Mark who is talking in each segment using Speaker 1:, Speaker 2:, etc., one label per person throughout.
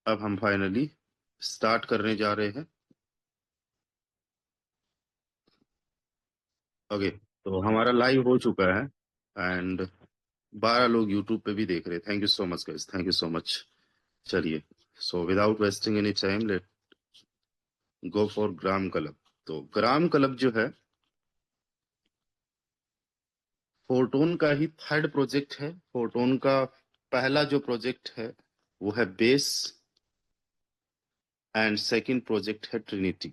Speaker 1: अब हम finally start करने जा रहे हैं। ओके, तो हमारा लाइव हो चुका है एंड 12 लोग यूट्यूब पे भी देख रहे हैं। Thank you so much guys, thank you so much. चलिए, so without wasting any time let go for Gram Club. तो ग्राम क्लब जो है फोरटोन का ही थर्ड प्रोजेक्ट है। फोरटोन का पहला जो प्रोजेक्ट है वो है बेस एंड सेकंड प्रोजेक्ट है ट्रिनिटी।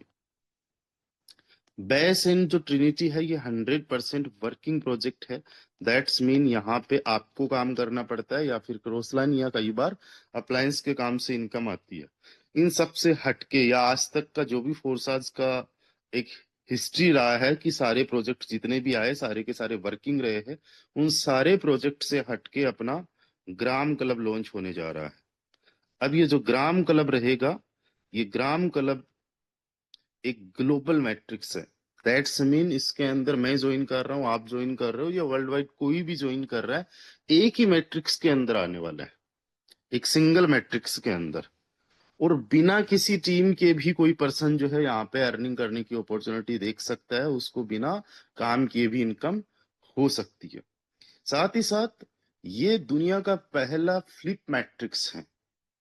Speaker 1: बेस इन जो ट्रिनिटी है ये 100% वर्किंग प्रोजेक्ट है। दैट्स मीन यहाँ पे आपको काम करना पड़ता है या फिर क्रॉसलाइन या कई बार अप्लायंस के काम से इनकम आती है। इन सब से हटके या आज तक का जो भी फोरसाज का एक हिस्ट्री रहा है कि सारे प्रोजेक्ट जितने भी आए सारे के सारे वर्किंग रहे हैं। उन सारे प्रोजेक्ट से हटके अपना ग्राम क्लब लॉन्च होने जा रहा है। अब ये जो ग्राम क्लब रहेगा, ये ग्राम क्लब एक ग्लोबल मैट्रिक्स है। दैट्स मीन इसके अंदर मैं ज्वाइन कर रहा हूँ, आप ज्वाइन कर रहे हो या वर्ल्ड वाइड कोई भी ज्वाइन कर रहा है, एक ही मैट्रिक्स के अंदर आने वाला है, एक सिंगल मैट्रिक्स के अंदर। और बिना किसी टीम के भी कोई पर्सन जो है यहाँ पे अर्निंग करने की अपॉर्चुनिटी देख सकता है, उसको बिना काम किए भी इनकम हो सकती है। साथ ही साथ ये दुनिया का पहला फ्लिप मैट्रिक्स है।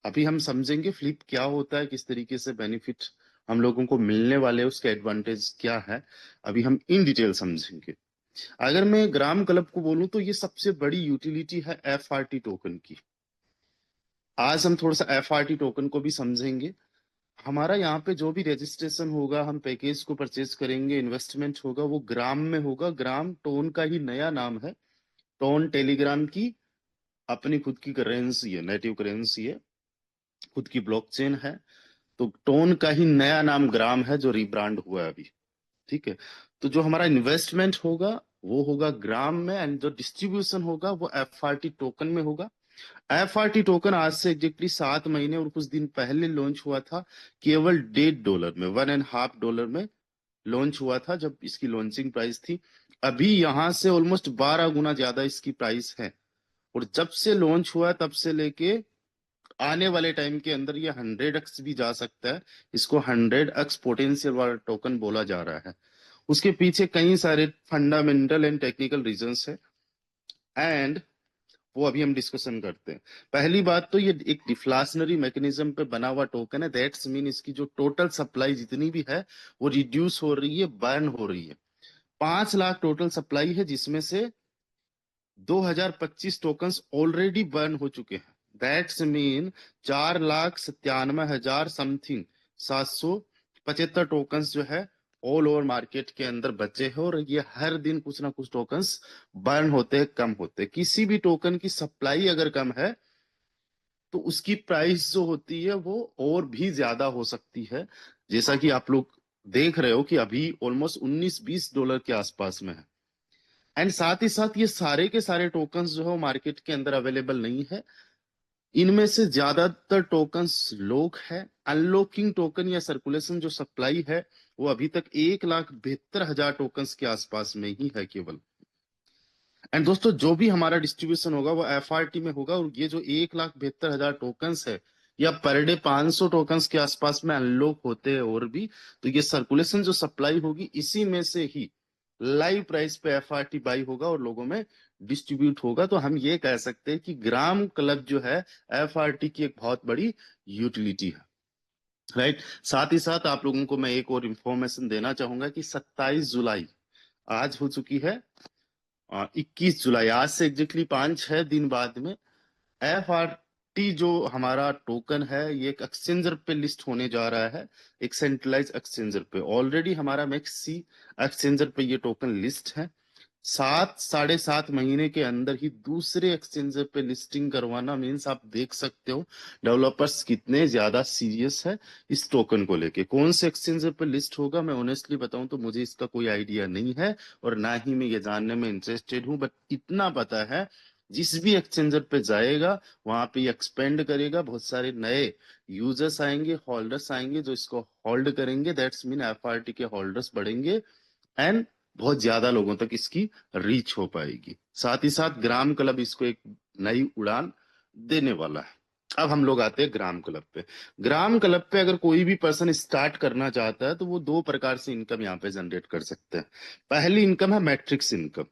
Speaker 1: अभी हम समझेंगे फ्लिप क्या होता है, किस तरीके से बेनिफिट हम लोगों को मिलने वाले हैं, उसके एडवांटेज क्या है, अभी हम इन डिटेल समझेंगे। अगर मैं ग्राम क्लब को बोलूं तो ये सबसे बड़ी यूटिलिटी है एफआरटी टोकन की। आज हम थोड़ा सा एफआरटी टोकन को भी समझेंगे। हमारा यहाँ पे जो भी रजिस्ट्रेशन होगा, हम पैकेज को परचेज करेंगे, इन्वेस्टमेंट होगा, वो ग्राम में होगा। ग्राम टोन का ही नया नाम है। टोन टेलीग्राम की अपनी खुद की करेंसी है, नेटिव करेंसी है, खुद की ब्लॉकचेन है। तो टोन का ही नया नाम ग्राम है जो रिब्रांड हुआ है अभी। ठीक है। तो जो हमारा इन्वेस्टमेंट होगा वो होगा ग्राम में, एंड जो डिस्ट्रीब्यूशन होगा वो एफआरटी टोकन में होगा। एफआरटी टोकन आज से एग्जैक्टली 7 महीने और कुछ दिन पहले लॉन्च हुआ था, केवल $1.5 में, $1.5 में लॉन्च हुआ था जब इसकी लॉन्चिंग प्राइस थी। अभी यहां से ऑलमोस्ट 12 गुना ज्यादा इसकी प्राइस है। और जब से लॉन्च हुआ तब से लेके आने वाले टाइम के अंदर ये 100x भी जा सकता है। इसको 100x पोटेंशियल वाला टोकन बोला जा रहा है। उसके पीछे कई सारे फंडामेंटल एंड टेक्निकल रीजंस है, एंड वो अभी हम डिस्कशन करते हैं। पहली बात तो ये एक डिफ्लाशनरी मैकेनिज्म पे बना हुआ टोकन है। दैट्स मीन इसकी जो टोटल सप्लाई जितनी भी है वो रिड्यूस हो रही है, बर्न हो रही है। 5 लाख टोटल सप्लाई है जिसमें से 2025 टोकन्स ऑलरेडी बर्न हो चुके हैं। दैट्स मीन 4,97,000 समथिंग 775 टोकन्स जो है ऑल ओवर मार्केट के अंदर बचे हैं। और ये हर दिन कुछ ना कुछ टोकन्स बर्न होते हैं, कम होते हैं। किसी भी टोकन की सप्लाई अगर कम है तो उसकी प्राइस जो होती है वो और भी ज्यादा हो सकती है। जैसा कि आप लोग देख रहे हो कि अभी ऑलमोस्ट $19-20 के आसपास में है। एंड साथ ही साथ ये सारे के सारे टोकन्स जो है मार्केट के अंदर अवेलेबल नहीं है। इनमें से ज्यादातर टोकन्स लॉक है। अनलॉकिंग टोकन या सर्कुलेशन जो सप्लाई है वो अभी तक 1,72,000 टोकन्स के आसपास में ही है केवल। एंड दोस्तों जो भी हमारा डिस्ट्रीब्यूशन होगा वो एफआरटी में होगा। और ये जो 1,72,000 टोकन्स है या पर डे 500 टोकन्स के आसपास में अनलॉक होते हैं और भी, तो ये सर्कुलेशन जो सप्लाई होगी इसी में से ही लाइव प्राइस पे एफआरटी बाई होगा और लोगों में डिस्ट्रीब्यूट होगा। तो हम ये कह सकते हैं कि ग्राम क्लब जो है एफआरटी की एक बहुत बड़ी यूटिलिटी है। राइट। साथ ही साथ आप लोगों को मैं एक और इंफॉर्मेशन देना चाहूंगा कि 27 जुलाई आज हो चुकी है। 21 जुलाई, आज से एग्जैक्टली 5-6 दिन बाद में एफ आर टी जो हमारा टोकन है ये एक एक्सचेंजर पे लिस्ट होने जा रहा है। एक सेंट्रलाइज एक्सचेंजर पे ऑलरेडी हमारा मैक्सी एक्सचेंजर पे ये टोकन लिस्ट है। 7-7.5 महीने के अंदर ही दूसरे एक्सचेंजर पे लिस्टिंग करवाना मीन्स आप देख सकते हो डेवलपर्स कितने ज्यादा सीरियस है इस टोकन को लेके। कौन से एक्सचेंजर पे लिस्ट होगा मैं ऑनेस्टली बताऊं तो मुझे इसका कोई आइडिया नहीं है और ना ही मैं ये जानने में इंटरेस्टेड हूं। बट इतना पता है जिस भी एक्सचेंजर पे जाएगा वहां पे एक्सपेंड करेगा, बहुत सारे नए यूजर्स आएंगे, होल्डर्स आएंगे जो इसको होल्ड करेंगे। दैट्स मीन एफआरटी के होल्डर्स बढ़ेंगे एंड बहुत ज्यादा लोगों तक इसकी रीच हो पाएगी। साथ ही साथ ग्राम क्लब इसको एक नई उड़ान देने वाला है। अब हम लोग आते हैं ग्राम क्लब पे। ग्राम क्लब पे अगर कोई भी पर्सन स्टार्ट करना चाहता है तो वो दो प्रकार से इनकम यहाँ पे जनरेट कर सकते हैं। पहली इनकम है मैट्रिक्स इनकम।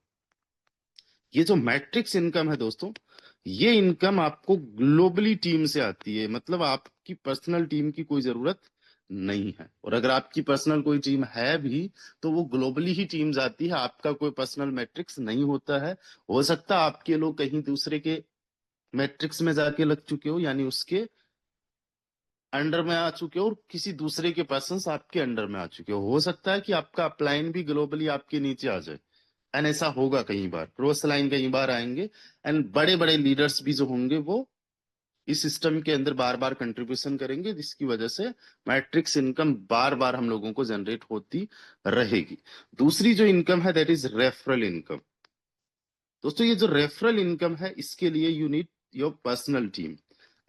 Speaker 1: ये जो मैट्रिक्स इनकम है दोस्तों, ये इनकम आपको ग्लोबली टीम से आती है, मतलब आपकी पर्सनल टीम की कोई जरूरत नहीं है। और अगर आपकी पर्सनल कोई टीम है भी तो वो ग्लोबली ही टीम्स आती है, आपका कोई पर्सनल मैट्रिक्स नहीं होता है। हो सकता है आपके लोग कहीं दूसरे के मैट्रिक्स में जाके लग चुके हो, यानी उसके अंडर में आ चुके हो, और किसी दूसरे के पर्सन आपके अंडर में आ चुके हो सकता है कि आपका अपलाइन भी ग्लोबली आपके नीचे आ जाए। एंड ऐसा होगा कई बार, क्रॉस लाइन कई बार आएंगे। एंड बड़े बड़े लीडर्स भी जो होंगे वो इस सिस्टम के अंदर बार बार कंट्रीब्यूशन करेंगे, जिसकी वजह से मैट्रिक्स इनकम बार बार हम लोगों को जनरेट होती रहेगी। दूसरी जो इनकम है दैट इज रेफरल इनकम। दोस्तों ये जो रेफरल इनकम है, इसके लिए you need your personal team.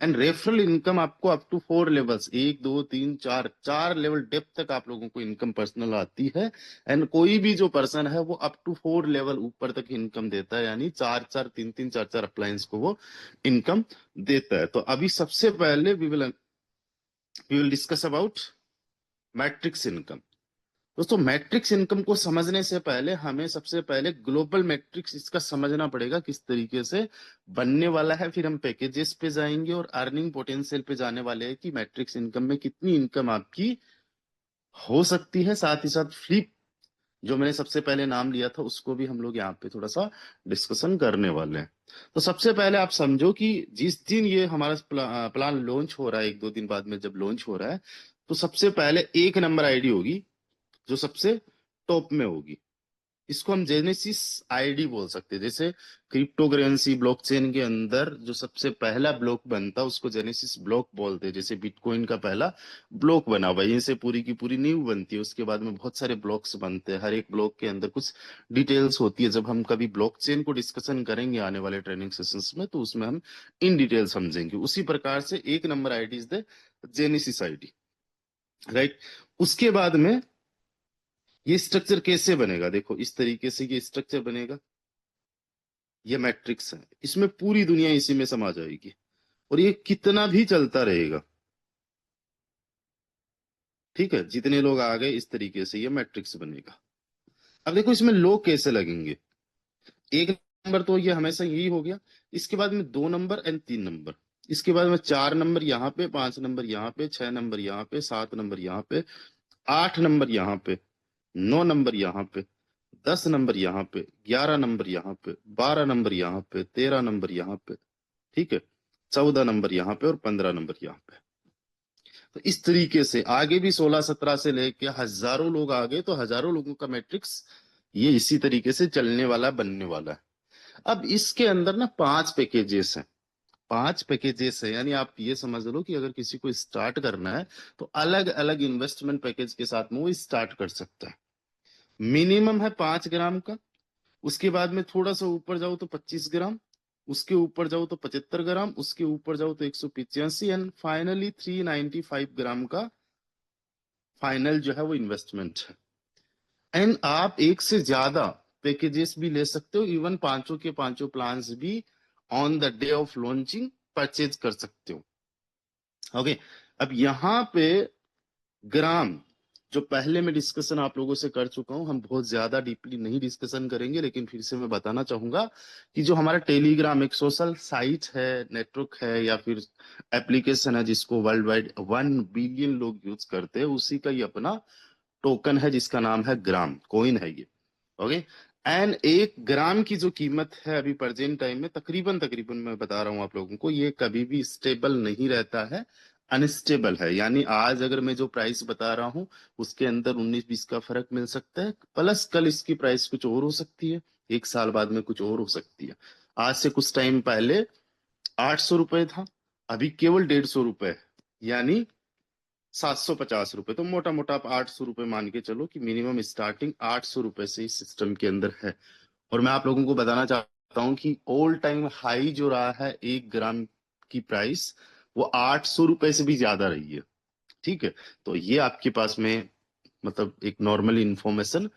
Speaker 1: And referral income आपको up to 4 levels, 1 2 3 4, 4 level depth तक आप लोगों को इनकम पर्सनल आती है। एंड कोई भी जो पर्सन है वो अप टू 4 लेवल ऊपर तक इनकम देता है, यानी 4 4 3 3 4 4 अप्लायंस को वो इनकम देता है। तो अभी सबसे पहले we will discuss about matrix income. दोस्तों मैट्रिक्स इनकम को समझने से पहले हमें सबसे पहले ग्लोबल मैट्रिक्स इसका समझना पड़ेगा किस तरीके से बनने वाला है। फिर हम पैकेजेस पे जाएंगे और अर्निंग पोटेंशियल पे जाने वाले हैं कि मैट्रिक्स इनकम में कितनी इनकम आपकी हो सकती है। साथ ही साथ फ्लिप जो मैंने सबसे पहले नाम लिया था उसको भी हम लोग यहाँ पे थोड़ा सा डिस्कशन करने वाले हैं। तो सबसे पहले आप समझो कि जिस दिन ये हमारा प्लान लॉन्च हो रहा है, 1 2 दिन बाद में जब लॉन्च हो रहा है, तो सबसे पहले एक नंबर आईडी होगी जो सबसे टॉप में होगी। इसको हम जेनेसिस आईडी बोल सकते हैं। जैसे क्रिप्टो करेंसी ब्लॉकचेन के अंदर जो सबसे पहला ब्लॉक बनता है उसको जेनेसिस ब्लॉक बोलते हैं। जैसे बिटकॉइन का पहला ब्लॉक बना, वहीं से पूरी की पूरी नींव बनती है। उसके बाद में बहुत सारे ब्लॉक्स बनते हैं, हर एक ब्लॉक के अंदर कुछ डिटेल्स होती है। जब हम कभी ब्लॉकचेन को डिस्कशन करेंगे आने वाले ट्रेनिंग सेशंस में, तो उसमें हम इन डिटेल समझेंगे। उसी प्रकार से एक number ID is the genesis ID, right. उसके बाद में ये स्ट्रक्चर कैसे बनेगा, देखो इस तरीके से ये स्ट्रक्चर बनेगा। ये मैट्रिक्स है, इसमें पूरी दुनिया इसी में समा जाएगी और ये कितना भी चलता रहेगा। ठीक है, जितने लोग आ गए इस तरीके से ये मैट्रिक्स बनेगा। अब देखो इसमें लोग कैसे लगेंगे। एक नंबर तो ये हमेशा यही हो गया। इसके बाद में 2 नंबर एंड 3 नंबर। इसके बाद में 4 नंबर यहाँ पे, 5 नंबर यहाँ पे, 6 नंबर यहाँ पे, 7 नंबर यहाँ पे, 8 नंबर यहाँ पे, 9 नंबर यहाँ पे, 10 नंबर यहाँ पे, 11 नंबर यहाँ पे, 12 नंबर यहाँ पे, 13 नंबर यहाँ पे। ठीक है, 14 नंबर यहाँ पे और 15 नंबर यहाँ पे। तो इस तरीके से आगे भी 16 17 से लेके हजारों लोग आ गए, तो हजारों लोगों का मैट्रिक्स ये इसी तरीके से चलने वाला बनने वाला है। अब इसके अंदर ना 5 पैकेजेस हैं। 5 पैकेजेस है, यानी आप ये समझ लो कि अगर किसी को स्टार्ट करना है तो अलग अलग इन्वेस्टमेंट पैकेज के साथ में वो स्टार्ट कर सकता है। मिनिमम है 5 ग्राम का। उसके बाद में थोड़ा सा ऊपर जाओ तो 25 ग्राम, उसके ऊपर जाओ तो 75 ग्राम, उसके ऊपर जाओ तो 185, एंड फाइनली 395 ग्राम का फाइनल जो है वो इन्वेस्टमेंट है। एंड आप एक से ज्यादा पैकेजेस भी ले सकते हो, इवन पांचों के पांचों प्लान्स भी on the day of launching purchase कर सकते हो। ओके, अब यहाँ पे ग्राम जो पहले मैं डिस्कशन आप लोगों से कर चुका हूं, हम बहुत ज्यादा डीपली नहीं डिस्कशन करेंगे, लेकिन फिर से मैं बताना चाहूंगा कि जो हमारा टेलीग्राम एक सोशल साइट है, नेटवर्क है या फिर एप्लीकेशन है, जिसको वर्ल्ड वाइड 1 बिलियन लोग यूज करते हैं, उसी का ही अपना टोकन है जिसका नाम है ग्राम कॉइन है ये। ओके, एंड 1 ग्राम की जो कीमत है अभी प्रेजेंट टाइम में, तकरीबन तकरीबन मैं बता रहा हूं आप लोगों को, ये कभी भी स्टेबल नहीं रहता है, अनस्टेबल है। यानी आज अगर मैं जो प्राइस बता रहा हूं उसके अंदर 19 20 का फर्क मिल सकता है, प्लस कल इसकी प्राइस कुछ और हो सकती है, एक साल बाद में कुछ और हो सकती है। आज से कुछ टाइम पहले 800 रुपए था, अभी केवल 150 रुपए है, यानी 750 रुपए। तो मोटा मोटा आप 800 रुपए मान के चलो कि मिनिमम स्टार्टिंग 800 रुपए से इस सिस्टम के अंदर है। और मैं आप लोगों को बताना चाहता हूं कि ऑल टाइम हाई जो रहा है 1 ग्राम की प्राइस, वो 800 रुपए से भी ज्यादा रही है। ठीक है, तो ये आपके पास में मतलब एक नॉर्मल इंफॉर्मेशन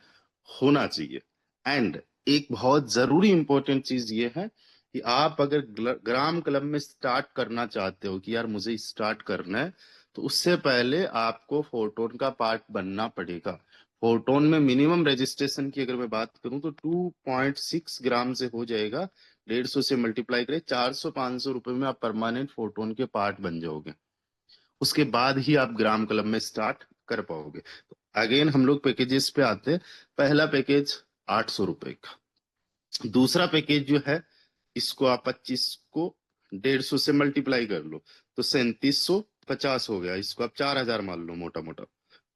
Speaker 1: होना चाहिए। एंड एक बहुत जरूरी इंपॉर्टेंट चीज ये है कि आप अगर ग्राम क्लब में स्टार्ट करना चाहते हो कि यार मुझे स्टार्ट करना है, तो उससे पहले आपको फोरटोन का पार्ट बनना पड़ेगा। फोरटोन में मिनिमम रजिस्ट्रेशन की अगर मैं बात करूं तो 2.6 ग्राम से हो जाएगा। 150 से मल्टीप्लाई करें, 400-500 रुपए में आप परमानेंट फोरटोन के पार्ट बन जाओगे। उसके बाद ही आप ग्राम क्लब में स्टार्ट कर पाओगे। तो अगेन हम लोग पैकेजेस पे आते हैं। पहला पैकेज 800 रुपए का। दूसरा पैकेज जो है, इसको आप 25 को 150 से मल्टीप्लाई कर लो तो 3750 हो गया। इसको आप 4000 मान लो मोटा मोटा।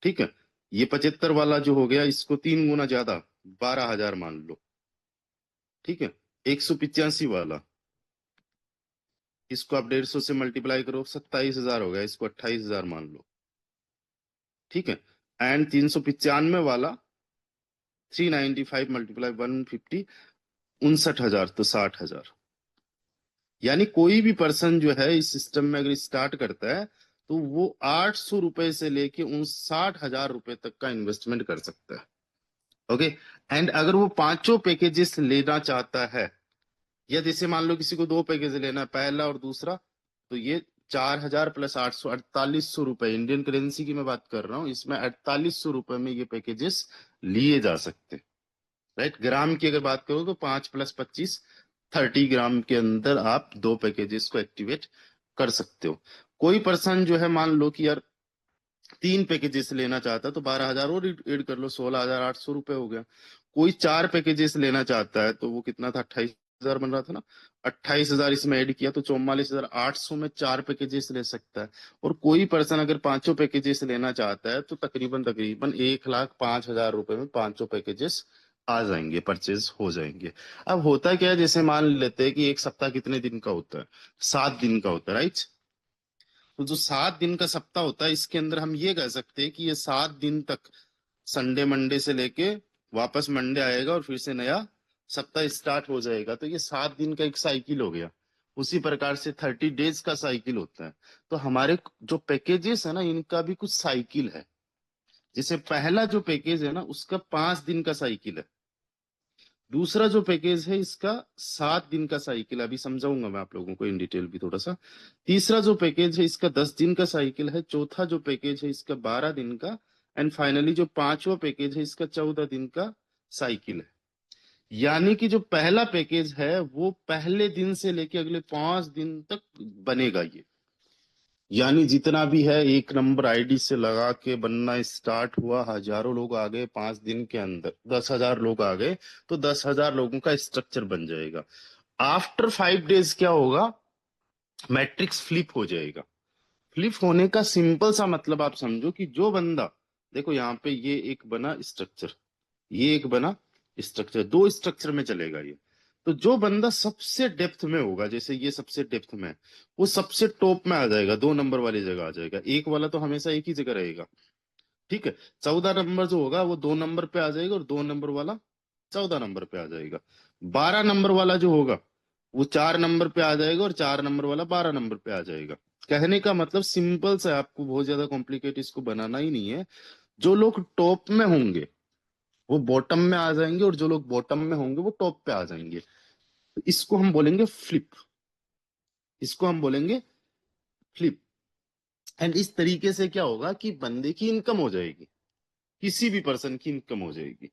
Speaker 1: ठीक है। ये 75 वाला जो हो गया, इसको 3 गुना ज्यादा, 12,000 मान लो। ठीक है। 185 वाला, इसको आप 150 से मल्टीप्लाई करो, 27,000 हो गया। इसको 28,000 मान लो। ठीक है। एंड 395 वाला, 395 मल्टीप्लाई 150, 59,000, तो 60,000। यानी कोई भी पर्सन जो है इस सिस्टम में अगर स्टार्ट करता है, तो वो 800 रुपए से लेके उन 60,000 रुपए तक का इन्वेस्टमेंट कर सकता है। ओके। एंड अगर वो पांचों पैकेजेस लेना चाहता है, या जैसे मान लो किसी को दो पैकेज लेना है, पहला और दूसरा, तो ये 4,000 प्लस 800, 4800 रुपए इंडियन करेंसी की मैं बात कर रहा हूँ। इसमें 4800 रुपए में ये पैकेजेस लिए जा सकते हैं। राइट। ग्राम की अगर बात करो तो 5 + 25, 30 ग्राम के अंदर आप दो पैकेजेस को एक्टिवेट कर सकते हो। कोई पर्सन जो है मान लो कि यार 3 पैकेजेस लेना चाहता है, तो 12,000 और ऐड कर लो, 16,800 रुपए हो गया। कोई 4 पैकेजेस लेना चाहता है, तो वो कितना था, 28,000 बन रहा था ना। 28,000 इसमें ऐड किया तो 44,800 में 4 पैकेजेस ले सकता है। और कोई पर्सन अगर पांचों पैकेजेस लेना चाहता है, तो तकरीबन तकरीबन 1,05,000 रुपए में पांचों पैकेजेस आ जाएंगे, परचेज हो जाएंगे। अब होता क्या है, जैसे मान लेते हैं कि एक सप्ताह कितने दिन का होता है, 7 दिन का होता है, राइट। तो जो 7 दिन का सप्ताह होता है, इसके अंदर हम ये कह सकते हैं कि ये 7 दिन तक, संडे मंडे से लेके वापस मंडे आएगा और फिर से नया सप्ताह स्टार्ट हो जाएगा। तो ये 7 दिन का एक साइकिल हो गया। उसी प्रकार से 30 डेज का साइकिल होता है। तो हमारे जो पैकेजेस है ना, इनका भी कुछ साइकिल है। जैसे पहला जो पैकेज है ना, उसका 5 दिन का साइकिल है। दूसरा जो पैकेज है, इसका 7 दिन का साइकिल है। अभी समझाऊंगा मैं आप लोगों को इन डिटेल भी थोड़ा सा। तीसरा जो पैकेज है, इसका 10 दिन का साइकिल है। चौथा जो पैकेज है, इसका 12 दिन का। एंड फाइनली जो पांचवा पैकेज है, इसका 14 दिन का साइकिल है। यानी कि जो पहला पैकेज है, वो पहले दिन से लेके अगले 5 दिन तक बनेगा ये। यानी जितना भी है, 1 नंबर आईडी से लगा के बनना स्टार्ट हुआ, हजारों लोग आ गए 5 दिन के अंदर, 10,000 लोग आ गए, तो 10,000 लोगों का स्ट्रक्चर बन जाएगा। आफ्टर 5 डेज क्या होगा, मैट्रिक्स फ्लिप हो जाएगा। फ्लिप होने का सिंपल सा मतलब आप समझो कि जो बंदा, देखो यहाँ पे ये एक बना स्ट्रक्चर, ये एक बना स्ट्रक्चर, दो स्ट्रक्चर में चलेगा ये। तो जो बंदा सबसे डेप्थ में होगा, जैसे ये सबसे डेप्थ में है, वो सबसे टॉप में आ जाएगा, 2 नंबर वाली जगह आ जाएगा। एक वाला तो हमेशा एक ही जगह रहेगा। ठीक है। 14 नंबर जो होगा वो 2 नंबर पे आ जाएगा, और 2 नंबर वाला 14 नंबर पे आ जाएगा। 12 नंबर वाला जो होगा, वो 4 नंबर पे आ जाएगा, और 4 नंबर वाला 12 नंबर पे आ जाएगा। कहने का मतलब सिंपल सा है, आपको बहुत ज्यादा कॉम्प्लिकेट इसको बनाना ही नहीं है। जो लोग टॉप में होंगे वो बॉटम में आ जाएंगे, और जो लोग बॉटम में होंगे वो टॉप पे आ जाएंगे। तो इसको हम बोलेंगे फ्लिप। इसको हम बोलेंगे फ्लिप। एंड इस तरीके से क्या होगा कि बंदे की इनकम हो जाएगी, किसी भी पर्सन की इनकम हो जाएगी।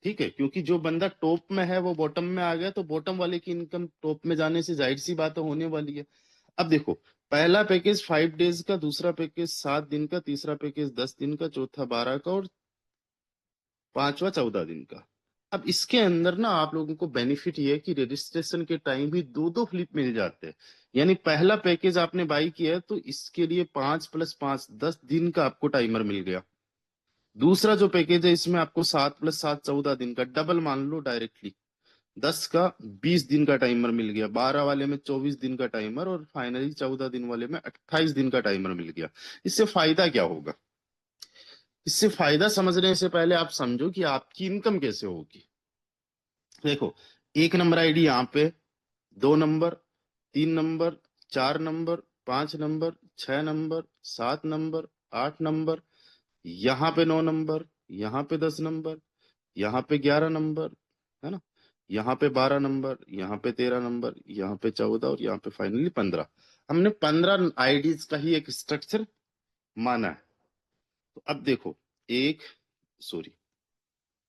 Speaker 1: ठीक है। क्योंकि जो बंदा टॉप में है वो बॉटम में आ गया, तो बॉटम वाले की इनकम टॉप में जाने से जाहिर सी बात होने वाली है। अब देखो, पहला पैकेज 5 डेज का, दूसरा पैकेज 7 दिन का, तीसरा पैकेज 10 दिन का, चौथा 12 का, और पांचवा 14 दिन का। अब इसके अंदर ना आप लोगों को बेनिफिट ये है कि रजिस्ट्रेशन के टाइम भी दो दो फ्लिप मिल जाते हैं। यानी पहला पैकेज आपने बाई किया है, तो इसके लिए 5 + 5, 10 दिन का आपको टाइमर मिल गया। दूसरा जो पैकेज है, इसमें आपको 7 + 7, 14 दिन का, डबल मान लो डायरेक्टली। 10 का 20 दिन का टाइमर मिल गया, 12 वाले में 24 दिन का टाइमर, और फाइनली 14 दिन वाले में 28 दिन का टाइमर मिल गया। इससे फायदा क्या होगा? इससे फायदा समझने से पहले आप समझो कि आपकी इनकम कैसे होगी। देखो, 1 नंबर आईडी यहाँ पे, 2 number, 3 number, 4 number, 5 number, 6 number, 7 number, 8 number, यहाँ पे 9 नंबर, यहाँ पे 10 नंबर, यहाँ पे 11 नंबर, है ना। यहाँ पे 12 नंबर, यहाँ पे 13 नंबर, यहाँ पे 14 और यहाँ पे फाइनली 15। हमने 15 आईडीज का ही एक स्ट्रक्चर माना है। तो अब देखो, एक, सॉरी,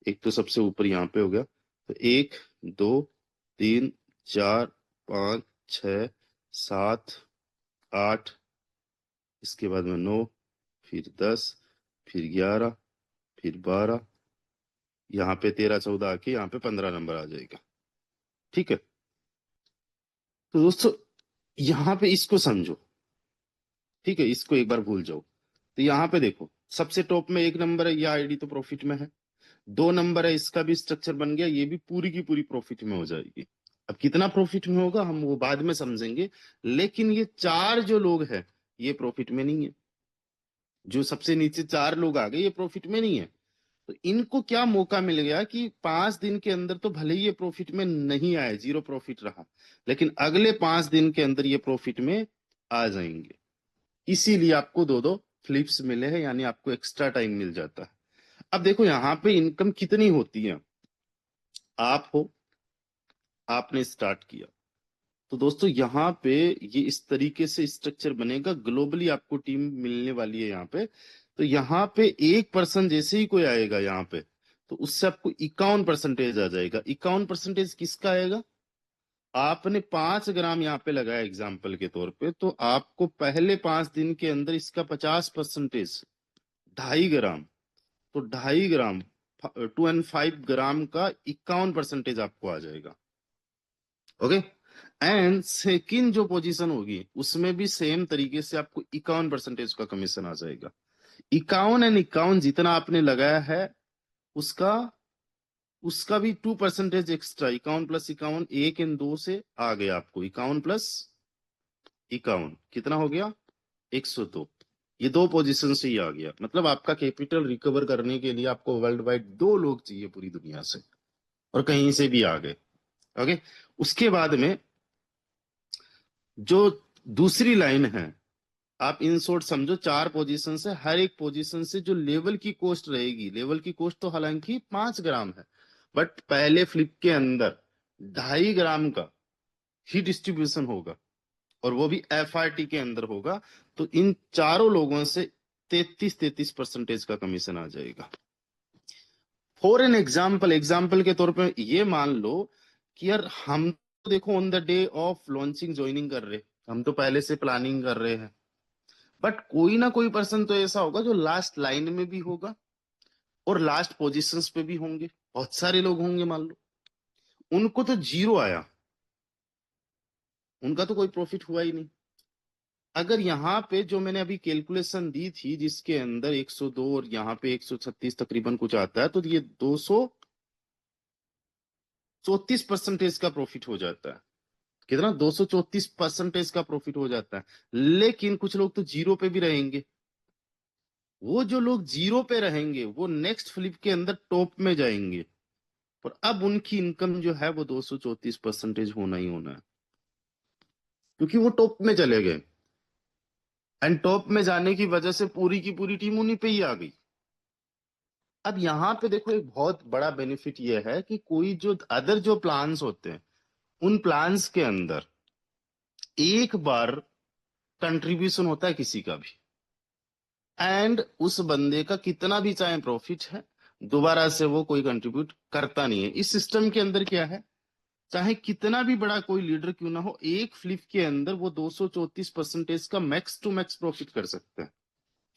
Speaker 1: एक तो सबसे ऊपर यहाँ पे हो गया, तो 1 2 3 4 5 6 7 8, इसके बाद में 9, फिर 10, फिर 11, फिर 12, यहाँ पे 13 14 आके यहाँ पे 15 नंबर आ जाएगा। ठीक है, तो दोस्तों यहाँ पे इसको समझो। ठीक है, इसको एक बार भूल जाओ। तो यहाँ पे देखो, सबसे टॉप में 1 नंबर है, ये आईडी तो प्रॉफिट में है। 2 नंबर है, इसका भी स्ट्रक्चर बन गया, ये भी पूरी की पूरी प्रॉफिट में हो जाएगी। अब कितना प्रॉफिट में होगा हम वो बाद में समझेंगे, लेकिन ये 4 जो लोग हैं ये प्रॉफिट में नहीं है। जो सबसे नीचे 4 लोग आ गए ये प्रॉफिट में नहीं है। तो इनको क्या मौका मिल गया कि 5 दिन के अंदर तो भले ही ये प्रॉफिट में नहीं आए, जीरो प्रॉफिट रहा, लेकिन अगले 5 दिन के अंदर ये प्रॉफिट में आ जाएंगे। इसीलिए आपको दो दो फ्लिप्स मिले हैं, यानी आपको एक्स्ट्रा टाइम मिल जाता है। अब देखो यहाँ पे इनकम कितनी होती है। आप हो, आपने स्टार्ट किया, तो दोस्तों यहाँ पे ये इस तरीके से स्ट्रक्चर बनेगा। ग्लोबली आपको टीम मिलने वाली है यहाँ पे। तो यहाँ पे 1 पर्सन जैसे ही कोई आएगा यहाँ पे, तो उससे आपको 51% आ जाएगा। 51% किसका आएगा? आपने 5 ग्राम यहाँ पे लगाया एग्जाम्पल के तौर पे, तो आपको पहले 5 दिन के अंदर इसका 50%, 2.5 ग्राम, तो 2.5 ग्राम, 2.5 ग्राम का 51% आपको आ जाएगा। ओके, एंड सेकंड जो पोजीशन होगी उसमें भी सेम तरीके से आपको 51% का कमीशन आ जाएगा। 51 एंड 51 जितना आपने लगाया है उसका उसका भी 2% एक्स्ट्रा। 51 प्लस 51, 1 इन 2 से आ गया आपको 51 प्लस 51 कितना हो गया? 102। ये 2 पोजीशन से ही आ गया। मतलब आपका कैपिटल रिकवर करने के लिए आपको वर्ल्ड वाइड 2 लोग चाहिए पूरी दुनिया से, और कहीं से भी आ गए। ओके, उसके बाद में जो दूसरी लाइन है, आप इन शॉर्ट समझो 4 पोजीशन से, हर एक पोजीशन से जो लेवल की कॉस्ट रहेगी, लेवल की कॉस्ट तो हालांकि 5 ग्राम है, बट पहले फ्लिप के अंदर 2.5 ग्राम का ही डिस्ट्रीब्यूशन होगा, और वो भी एफआरटी के अंदर होगा। तो इन चारों लोगों से 33% का कमीशन आ जाएगा। फॉर एन एग्जाम्पल, एग्जाम्पल के तौर पे ये मान लो कि यार हम तो देखो on the day of launching joining कर रहे, हम तो पहले से प्लानिंग कर रहे हैं, बट कोई ना कोई पर्सन तो ऐसा होगा जो लास्ट लाइन में भी होगा और लास्ट पोजीशंस पे भी होंगे। बहुत सारे लोग होंगे मान लो, उनको तो जीरो आया, उनका तो कोई प्रॉफिट हुआ ही नहीं। अगर यहाँ पे जो मैंने अभी कैलकुलेशन दी थी जिसके अंदर 102 और यहाँ पे 136 तकरीबन कुछ आता है, तो ये 234% का प्रॉफिट हो जाता है। कितना? 234% का प्रॉफिट हो जाता है। लेकिन कुछ लोग तो जीरो पे भी रहेंगे। वो जो लोग जीरो पे रहेंगे वो नेक्स्ट फ्लिप के अंदर टॉप में जाएंगे, और अब उनकी इनकम जो है वो 234% होना ही होना है, क्योंकि वो टॉप में चले गए। एंड टॉप में जाने की वजह से पूरी की पूरी टीम उन्हीं पे ही आ गई। अब यहाँ पे देखो, एक बहुत बड़ा बेनिफिट ये है कि कोई जो अदर जो प्लान्स होते हैं, उन प्लान्स के अंदर एक बार कंट्रीब्यूशन होता है किसी का भी, एंड उस बंदे का कितना भी चाहे प्रॉफिट है, दोबारा से वो कोई कंट्रीब्यूट करता नहीं है। इस सिस्टम के अंदर क्या है, चाहे कितना भी बड़ा कोई लीडर क्यों ना हो, एक फ्लिप के अंदर वो 234% का मैक्स टू मैक्स प्रॉफिट कर सकता है।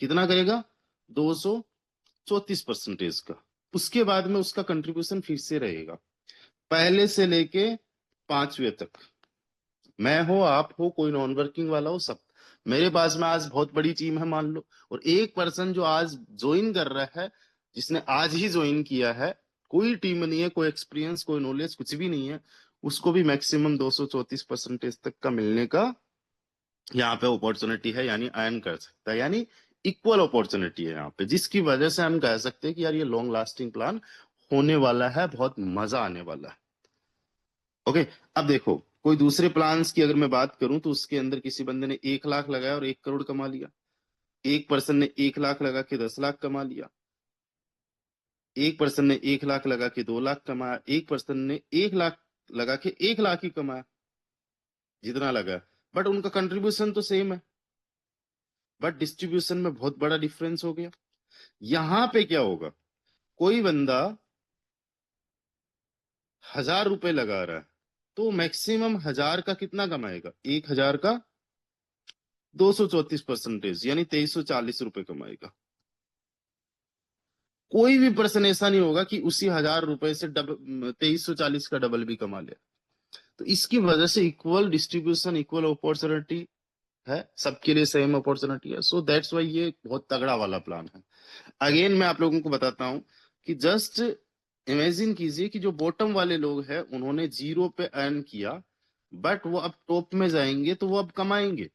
Speaker 1: कितना करेगा? 234% का। उसके बाद में उसका कंट्रीब्यूशन फिर से रहेगा, पहले से लेके 5वें तक। मैं हो, आप हो, कोई नॉन वर्किंग वाला हो, सब। मेरे पास में आज बहुत बड़ी टीम है मान लो, और एक पर्सन जो आज ज्वाइन कर रहा है, जिसने आज ही ज्वाइन किया है, कोई टीम नहीं है, कोई एक्सपीरियंस, कोई नॉलेज, कुछ भी नहीं है, उसको भी मैक्सिमम 234% तक का मिलने का यहाँ पे अपॉर्चुनिटी है, यानी अर्न कर सकता है। यानी इक्वल अपॉर्चुनिटी है यहाँ पे, जिसकी वजह से हम कह सकते हैं कि यार ये लॉन्ग लास्टिंग प्लान होने वाला है, बहुत मजा आने वाला है। ओके, अब देखो कोई दूसरे प्लान्स की अगर मैं बात करूं, तो उसके अंदर किसी बंदे ने 1 लाख लगाया और 1 करोड़ कमा लिया। एक पर्सन ने 1 लाख लगा के 10 लाख कमा लिया। एक पर्सन ने 1 लाख लगा के 2 लाख कमाया, एक पर्सन ने 1 लाख लगा के 1 लाख ही कमाया जितना लगा, बट उनका कंट्रीब्यूशन तो सेम है, बट डिस्ट्रीब्यूशन में बहुत बड़ा डिफरेंस हो गया। यहां पे क्या होगा, कोई बंदा 1,000 रुपए लगा रहा है तो मैक्सिमम 1,000 का कितना कमाएगा, 1,000 का 234%, यानी 2,340 रुपए कमाएगा। कोई भी पर्सन ऐसा नहीं होगा कि उसी 1,000 रुपए से डबल 2,340 का डबल भी कमा ले। तो इसकी वजह से इक्वल डिस्ट्रीब्यूशन, इक्वल अपॉर्चुनिटी है, सबके लिए सेम अपॉर्चुनिटी है। सो दैट्स वाई ये बहुत तगड़ा वाला प्लान है। अगेन मैं आप लोगों को बताता हूं कि जस्ट इमेजिन कीजिए कि जो बॉटम वाले लोग हैं उन्होंने जीरो पे अर्न किया, बट वो अब टॉप में जाएंगे तो वो अब कमाएंगे।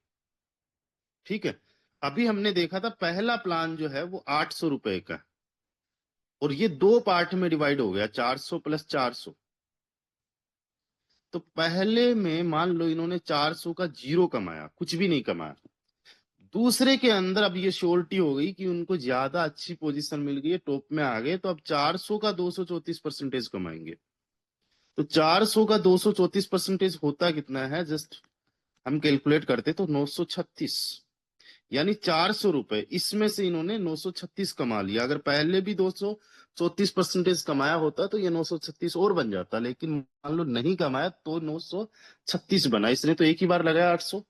Speaker 1: ठीक है, अभी हमने देखा था पहला प्लान जो है वो 800 रुपए का है, और ये दो पार्ट में डिवाइड हो गया, 400 प्लस 400। तो पहले में मान लो इन्होंने 400 का जीरो कमाया, कुछ भी नहीं कमाया। दूसरे के अंदर अब ये श्योरिटी हो गई कि उनको ज्यादा अच्छी पोजीशन मिल गई है, टॉप में आ गए, तो अब 400 का 234% कमाएंगे। तो 400 का 234% होता कितना है, जस्ट हम कैलकुलेट करते तो 936, यानी 400 रुपए, इसमें से इन्होंने 936 कमा लिया। अगर पहले भी 234% कमाया होता तो ये 936 और बन जाता, लेकिन मान लो नहीं कमाया तो 936 बना। इसने तो एक ही बार लगाया 800।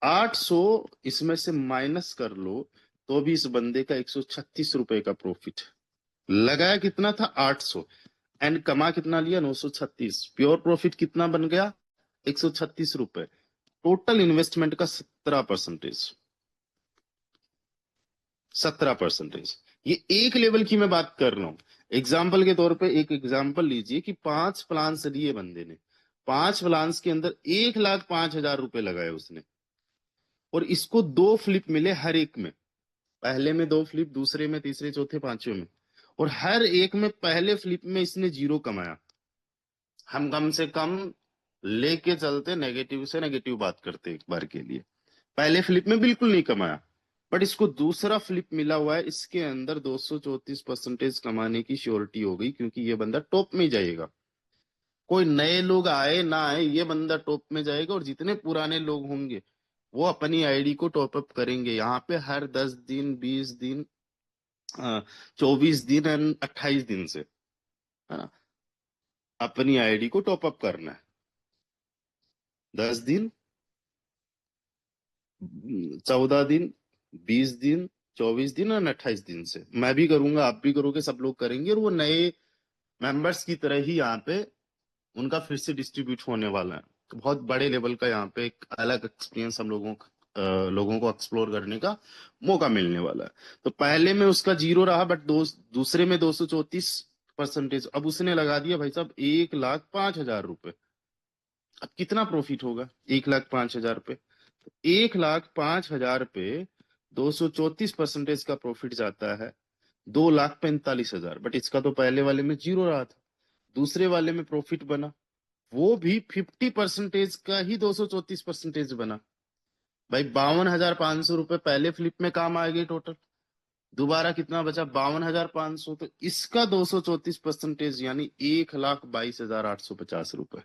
Speaker 1: 800 इसमें से माइनस कर लो तो भी इस बंदे का 136 रुपए का प्रॉफिट। लगाया कितना था, 800, एंड कमा कितना लिया, 936। प्योर प्रॉफिट कितना बन गया, 136 रुपए। टोटल इन्वेस्टमेंट का 17%। 17%। ये एक लेवल की मैं बात कर रहा हूं। एग्जाम्पल के तौर पे एक एग्जाम्पल लीजिए कि 5 प्लान्स लिए बंदे ने, 5 प्लान्स के अंदर 1,05,000 रुपए लगाए उसने, और इसको 2 फ्लिप मिले हर एक में। पहले में 2 फ्लिप, दूसरे में, तीसरे, चौथे, पांचवें में, और हर एक में पहले फ्लिप में इसने जीरो कमाया। हम कम से कम लेके चलते, नेगेटिव से नेगेटिव बात करते एक बार के लिए। पहले फ्लिप में बिल्कुल नहीं कमाया, बट इसको दूसरा फ्लिप मिला हुआ है, इसके अंदर 234% कमाने की श्योरिटी हो गई, क्योंकि ये बंदा टॉप में जाएगा। कोई नए लोग आए ना आए, ये बंदा टॉप में जाएगा, और जितने पुराने लोग होंगे वो अपनी आईडी को टॉप अप करेंगे। यहाँ पे हर 10 दिन, 20 दिन, 24 दिन एंड 28 दिन से, है ना, अपनी आईडी को टॉप अप करना है। 10 दिन, 14 दिन, 20 दिन, 24 दिन और 28 दिन से मैं भी करूंगा, आप भी करोगे, सब लोग करेंगे, और वो नए मेंबर्स की तरह ही यहाँ पे उनका फिर से डिस्ट्रीब्यूट होने वाला है। तो बहुत बड़े लेवल का यहाँ पे एक अलग एक्सपीरियंस हम लोगों को एक्सप्लोर करने का मौका मिलने वाला है। तो पहले में उसका जीरो रहा, बट दूसरे में 234%। अब उसने लगा दिया भाई साहब 1,05,000 रुपए। अब कितना प्रॉफिट होगा, 1,05,000 रुपए। 1,05,000 पे 234% का प्रॉफिट जाता है 2,45,000। बट इसका तो पहले वाले में जीरो रहा था, दूसरे वाले में प्रॉफिट बना, वो भी 50% का ही 234% बना। भाई 52,500 रुपए पहले फ्लिप में काम आ गए टोटल, दोबारा कितना बचा, 52,500। तो इसका 234%, यानी 1,22,850 रुपए।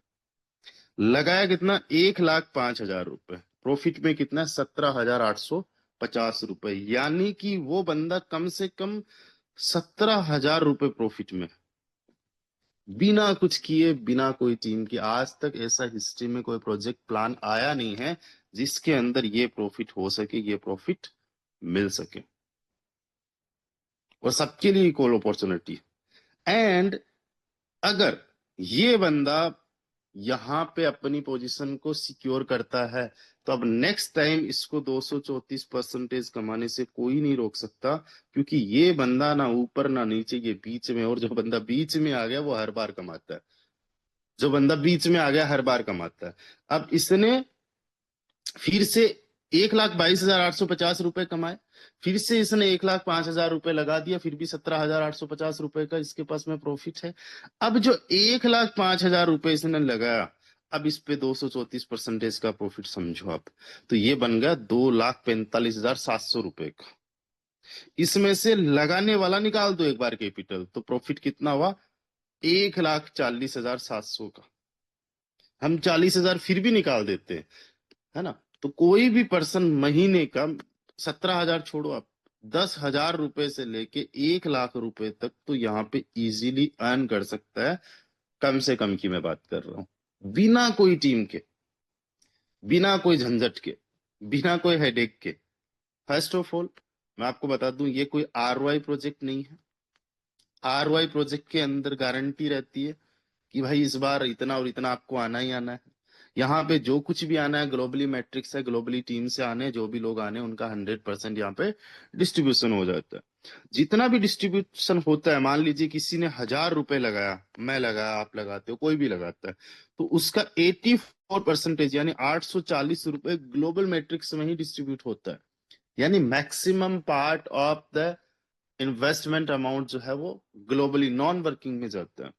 Speaker 1: लगाया कितना, 1,05,000 रुपए। प्रॉफिट में कितना, 17,850 रुपए। यानी कि वो बंदा कम से कम 17,000 रुपए प्रॉफिट में, बिना कुछ किए, बिना कोई टीम की। आज तक ऐसा हिस्ट्री में कोई प्रोजेक्ट प्लान आया नहीं है जिसके अंदर ये प्रॉफिट हो सके, ये प्रॉफिट मिल सके, और सबके लिए इक्वल अपॉर्चुनिटी। एंड अगर ये बंदा यहाँ पे अपनी पोजीशन को सिक्योर करता है, तो अब नेक्स्ट टाइम इसको 234% कमाने से कोई नहीं रोक सकता, क्योंकि ये बंदा ना ऊपर ना नीचे, ये बीच में। और जो बंदा बीच में आ गया वो हर बार कमाता है, जो बंदा बीच में आ गया हर बार कमाता है। अब इसने फिर से 1,22,850 रुपए कमाए, फिर से इसने 1,05,000 रुपए लगा दिया, फिर भी 17,850 रुपए का इसके पास में प्रॉफिट है। अब जो 1,05,000 रुपए इसने लगाया, अब इस पे 234% का प्रॉफिट समझो आप, तो ये बन गया 2,45,700 रुपए का। इसमें से लगाने वाला निकाल दो एक बार कैपिटल, तो प्रॉफिट कितना हुआ? 1,40,700 का। हम 40,000 फिर भी निकाल देते हैं, है ना। तो कोई भी पर्सन महीने का 17,000 छोड़ो आप, 10,000 रुपए से लेके 1 लाख रुपए तक तो यहाँ पे इजीली अर्न कर सकता है। कम से कम की मैं बात कर रहा हूँ, बिना कोई टीम के, बिना कोई झंझट के, बिना कोई हेडेक के। फर्स्ट ऑफ ऑल मैं आपको बता दूं, ये कोई आरओआई प्रोजेक्ट नहीं है। आरओआई प्रोजेक्ट के अंदर गारंटी रहती है कि भाई इस बार इतना और इतना आपको आना ही आना है। यहाँ पे जो कुछ भी आना है ग्लोबली मैट्रिक्स है, ग्लोबली टीम से आने जो भी लोग आने उनका 100% यहाँ पे डिस्ट्रीब्यूशन हो जाता है। जितना भी डिस्ट्रीब्यूशन होता है, मान लीजिए किसी ने 1,000 रुपए लगाया, मैं लगाया, आप लगाते हो, कोई भी लगाता है, तो उसका 84% यानी 840 रुपए ग्लोबल मैट्रिक्स में ही डिस्ट्रीब्यूट होता है। यानी maximum part of the investment amount जो है वो ग्लोबली नॉन वर्किंग में जाता है।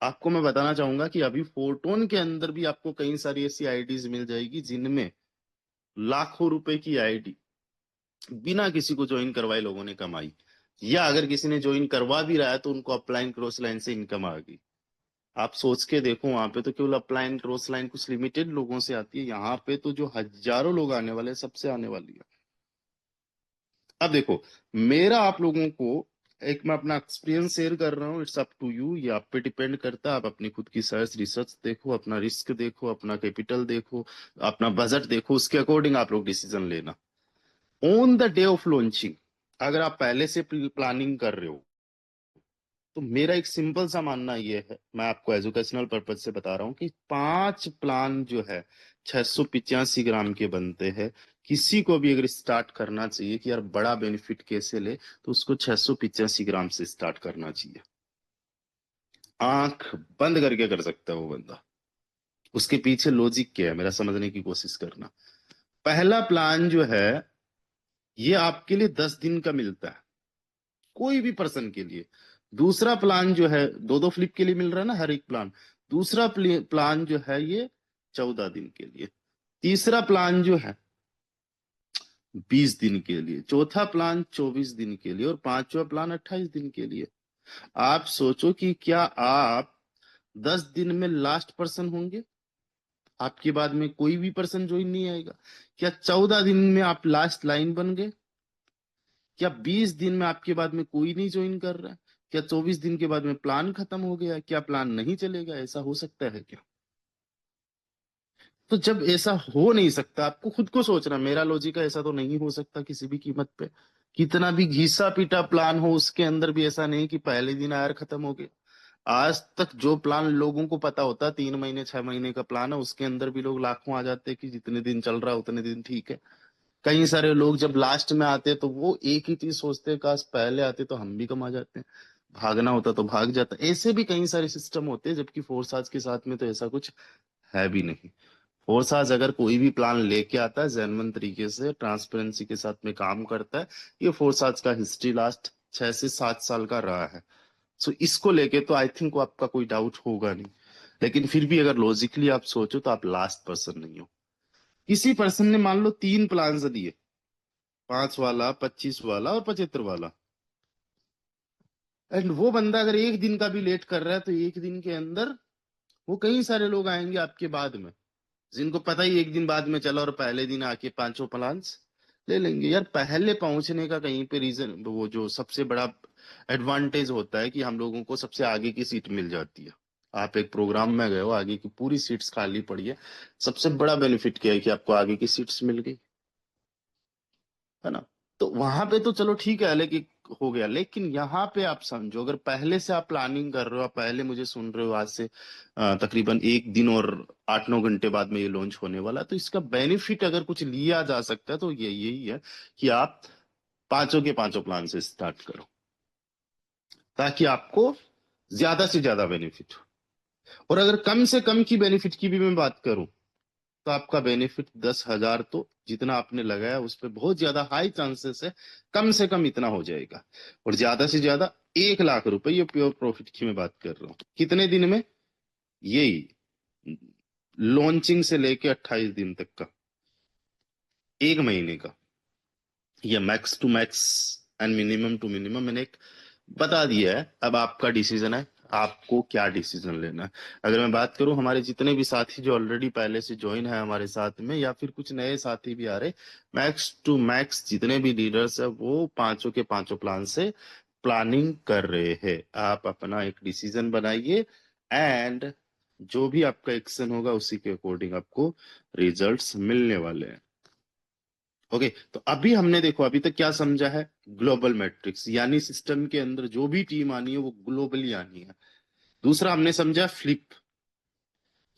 Speaker 1: आपको मैं बताना चाहूंगा कि अभी फोटोन के अंदर भी आपको कई सारी ऐसी आईडीज मिल जाएगी जिनमें लाखों रुपए की आईडी बिना किसी को ज्वाइन करवाए लोगों ने कमाई, या अगर किसी ने ज्वाइन करवा भी रहा है तो उनको अपलाइन क्रॉस लाइन से इनकम आ गई। आप सोच के देखो, वहां पे तो केवल अपलाइन क्रॉस लाइन कुछ लिमिटेड लोगों से आती है, यहाँ पे तो जो हजारों लोग आने वाले हैं, सबसे आने वाली है। अब देखो, मेरा आप लोगों को एक मैं अपना एक्सपीरियंस शेयर कर रहा हूँ, इट्स अप टू यू, ये आप पे डिपेंड करता है। आप अपनी खुद की सर्च रिसर्च देखो, अपना रिस्क देखो, अपना कैपिटल देखो, अपना बजट देखो, उसके अकॉर्डिंग आप लोग डिसीजन लेना। On the day of launching अगर आप पहले से प्लानिंग कर रहे हो, तो मेरा एक सिंपल सा मानना ये है, मैं आपको एजुकेशनल पर्पज से बता रहा हूँ, कि 5 प्लान जो है 685 ग्राम के बनते हैं। किसी को भी अगर स्टार्ट करना चाहिए कि यार बड़ा बेनिफिट कैसे ले, तो उसको 685 ग्राम से स्टार्ट करना चाहिए। आंख बंद करके कर सकता है वो बंदा। उसके पीछे लॉजिक क्या है मेरा समझने की कोशिश करना। पहला प्लान जो है ये आपके लिए 10 दिन का मिलता है, कोई भी पर्सन के लिए। दूसरा प्लान जो है 2-2 फ्लिप के लिए मिल रहा है ना हर एक प्लान। दूसरा प्लान जो है ये 14 दिन के लिए। तीसरा प्लान जो है 20 दिन के लिए। चौथा प्लान 24 दिन के लिए। और पांचवा प्लान 28 दिन के लिए। आप सोचो कि क्या आप 10 दिन में लास्ट पर्सन होंगे? आपके बाद में कोई भी पर्सन ज्वाइन नहीं आएगा? क्या 14 दिन में आप लास्ट लाइन बन गए? क्या 20 दिन में आपके बाद में कोई नहीं ज्वाइन कर रहा है? क्या 24 दिन के बाद में प्लान खत्म हो गया? क्या प्लान नहीं चलेगा? ऐसा हो सकता है क्या? तो जब ऐसा हो नहीं सकता, आपको खुद को सोचना, मेरा लॉजिक है, ऐसा तो नहीं हो सकता किसी भी कीमत पे। कितना भी घिसा पीटा प्लान हो उसके अंदर भी ऐसा नहीं कि पहले दिन आयर खत्म हो गया। आज तक जो प्लान लोगों को पता होता है 3 महीने 6 महीने का प्लान है, उसके अंदर भी लोग लाखों आ जाते हैं कि जितने दिन चल रहा है उतने दिन ठीक है। कई सारे लोग जब लास्ट में आते तो वो एक ही चीज सोचते हैं, काश पहले आते तो हम भी कमा जाते हैं, भागना होता तो भाग जाता। ऐसे भी कई सारे सिस्टम होते हैं, जबकि फोर्स के साथ में तो ऐसा कुछ है भी नहीं। फोर्स अगर कोई भी प्लान लेके आता है जेन्युइन तरीके से ट्रांसपेरेंसी के साथ में काम करता है। ये फोर्स का हिस्ट्री लास्ट 6 से 7 साल का रहा है। सो इसको लेके तो आई थिंक आपका कोई डाउट होगा नहीं। लेकिन फिर भी अगर लॉजिकली आप सोचो तो आप लास्ट पर्सन नहीं हो। किसी पर्सन ने मान लो 3 प्लान दिए, 5 वाला, 25 वाला और 75 वाला, एंड वो बंदा अगर एक दिन का भी लेट कर रहा है तो एक दिन के अंदर वो कई सारे लोग आएंगे आपके बाद में, जिनको पता ही एक दिन बाद में चला और पहले दिन आके पांचों प्लान्स ले लेंगे। यार पहले पहुंचने का कहीं पे रीजन, वो जो सबसे बड़ा एडवांटेज होता है कि हम लोगों को सबसे आगे की सीट मिल जाती है। आप एक प्रोग्राम में गए हो, आगे की पूरी सीट्स खाली पड़ी है, सबसे बड़ा बेनिफिट क्या है कि आपको आगे की सीट्स मिल गई, है ना। तो वहां पे तो चलो ठीक है, लेकिन हो गया। लेकिन यहाँ पे आप समझो, अगर पहले से आप प्लानिंग कर रहे हो, आप पहले मुझे सुन रहे हो आज से तकरीबन एक दिन और 8-9 घंटे बाद में ये लॉन्च होने वाला है, तो इसका बेनिफिट अगर कुछ लिया जा सकता है तो ये यही है कि आप पांचों के पांचों प्लान से स्टार्ट करो, ताकि आपको ज्यादा से ज्यादा बेनिफिट हो। और अगर कम से कम की बेनिफिट की भी मैं बात करूं, तो आपका बेनिफिट 10,000, तो जितना आपने लगाया उस पर बहुत ज्यादा हाई चांसेस है कम से कम इतना हो जाएगा। और ज्यादा से ज्यादा 1 लाख रुपए, ये प्योर प्रॉफिट की मैं बात कर रहा हूँ। कितने दिन में? यही लॉन्चिंग से लेके 28 दिन तक का, 1 महीने का, ये max to max and minimum to minimum मैंने एक बता दिया है। अब आपका डिसीजन है, आपको क्या डिसीजन लेना है। अगर मैं बात करूं, हमारे जितने भी साथी जो ऑलरेडी पहले से ज्वाइन है हमारे साथ में, या फिर कुछ नए साथी भी आ रहे, मैक्स टू मैक्स जितने भी लीडर्स है वो पांचों के पांचों प्लान से प्लानिंग कर रहे हैं। आप अपना एक डिसीजन बनाइए एंड जो भी आपका एक्शन होगा उसी के अकॉर्डिंग आपको रिजल्ट्स मिलने वाले हैं। ओके, तो अभी हमने देखो अभी तक क्या समझा है, ग्लोबल मैट्रिक्स, यानी सिस्टम के अंदर जो भी टीम आनी है वो ग्लोबली आनी है। दूसरा हमने समझा फ्लिप,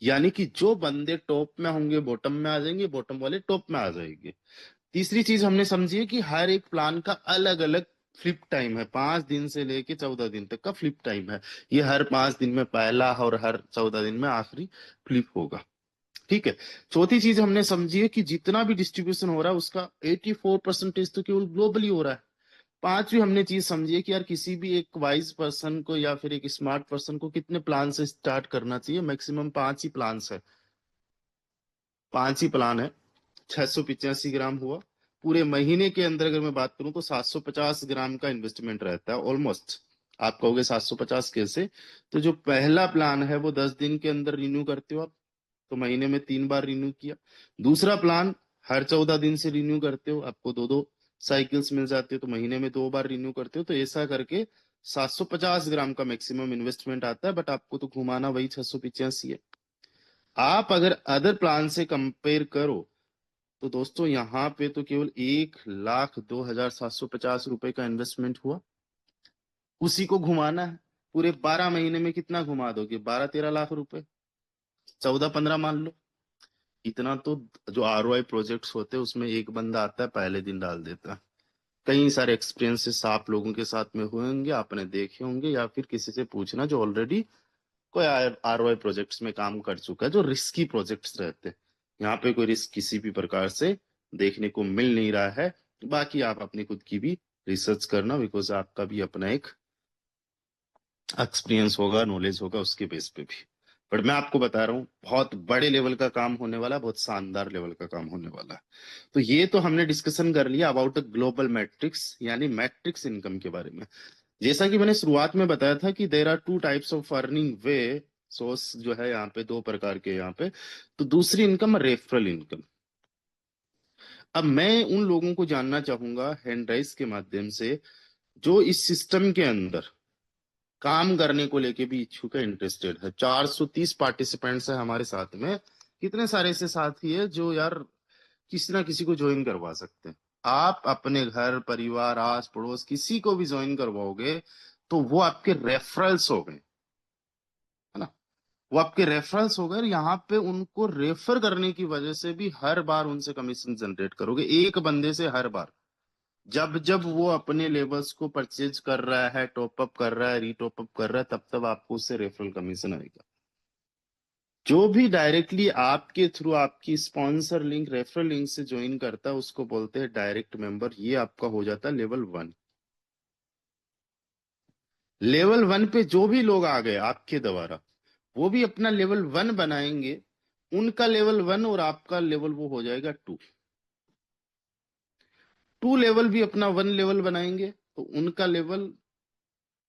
Speaker 1: यानी कि जो बंदे टॉप में होंगे बॉटम में आ जाएंगे, बॉटम वाले टॉप में आ जाएंगे। तीसरी चीज हमने समझी है कि हर एक प्लान का अलग अलग फ्लिप टाइम है, 5 दिन से लेके 14 दिन तक का फ्लिप टाइम है। ये हर 5 दिन में पहला और हर 14 दिन में आखिरी फ्लिप होगा। ठीक है। चौथी चीज हमने समझी है कि जितना भी डिस्ट्रीब्यूशन हो रहा है उसका 84% तो केवल ग्लोबली हो रहा है। पांचवी हमने चीज समझी है कि यार किसी भी एक वाइज पर्सन को या फिर एक स्मार्ट पर्सन को कितने प्लान से स्टार्ट करना चाहिए, मैक्सिमम 5 ही प्लान है। 5 ही प्लान है। 685 ग्राम हुआ। पूरे महीने के अंदर अगर मैं बात करूं तो 750 ग्राम का इन्वेस्टमेंट रहता है ऑलमोस्ट। आप कहोगे 750 कैसे, तो जो पहला प्लान है वो 10 दिन के अंदर रिन्यू करते हो आप, तो महीने में 3 बार रिन्यू किया। दूसरा प्लान हर 14 दिन से रिन्यू करते हो, आपको दो दो साइकिल्स मिल जाते हो, तो महीने में 2 बार रिन्यू करते हो। तो ऐसा करके 750 ग्राम का मैक्सिमम इन्वेस्टमेंट आता है, बट आपको तो घुमाना वही 685 है। आप अगर अदर प्लान से कंपेयर करो तो दोस्तों यहाँ पे तो केवल 1,02,750 रुपए का इन्वेस्टमेंट हुआ, उसी को घुमाना है। पूरे 12 महीने में कितना घुमा दोगे, 12-13 लाख रुपए, 14-15 मान लो। इतना तो जो ROI प्रोजेक्ट्स होते हैं उसमें एक बंदा आता है पहले दिन डाल देता है। कई सारे एक्सपीरियंसेस आप लोगों के साथ में हुए होंगे, आपने देखे होंगे, या फिर किसी से पूछना जो ऑलरेडी कोई ROI प्रोजेक्ट्स में काम कर चुका है, जो रिस्की प्रोजेक्ट्स रहते हैं। यहाँ पे कोई रिस्क किसी भी प्रकार से देखने को मिल नहीं रहा है। बाकी आप अपनी खुद की भी रिसर्च करना, बिकॉज आपका भी अपना एक एक्सपीरियंस होगा, नॉलेज होगा उसके बेस पे भी। बट मैं आपको बता रहा हूँ बहुत बड़े लेवल का काम होने वाला है, बहुत शानदार लेवल का काम होने वाला है। तो ये तो हमने डिस्कशन कर लिया अबाउट ग्लोबल मैट्रिक्स, यानी मैट्रिक्स इनकम के बारे में। जैसा कि मैंने शुरुआत में बताया था कि there are 2 types of earning way, source जो है यहाँ पे 2 प्रकार के यहाँ पे। तो दूसरी इनकम रेफरल इनकम। अब मैं उन लोगों को जानना चाहूंगा हैंड राइज के माध्यम से जो इस सिस्टम के अंदर काम करने को लेके भी इच्छुक है, इंटरेस्टेड है। 430 पार्टिसिपेंट्स है हमारे साथ में। कितने सारे ऐसे साथी है जो यार किसी ना किसी को ज्वाइन करवा सकते हैं। आप अपने घर परिवार आस पड़ोस किसी को भी ज्वाइन करवाओगे तो वो आपके रेफरल्स हो गए, है ना। वो आपके रेफरल्स हो गए, और यहाँ पे उनको रेफर करने की वजह से भी हर बार उनसे कमीशन जनरेट करोगे, एक बंदे से हर बार। जब जब वो अपने लेवल्स को परचेज कर रहा है, टॉप अप कर रहा है, रीटॉप अप कर रहा है, तब तब आपको उससे रेफरल कमीशन आएगा। जो भी डायरेक्टली आपके थ्रू आपकी स्पॉन्सर लिंक रेफरल लिंक से ज्वाइन करता है उसको बोलते हैं डायरेक्ट मेंबर। ये आपका हो जाता है लेवल 1। लेवल 1 पे जो भी लोग आ गए आपके द्वारा, वो भी अपना लेवल 1 बनाएंगे। उनका लेवल 1 और आपका लेवल वो हो जाएगा 2। 2 लेवल भी अपना 1 लेवल बनाएंगे तो उनका लेवल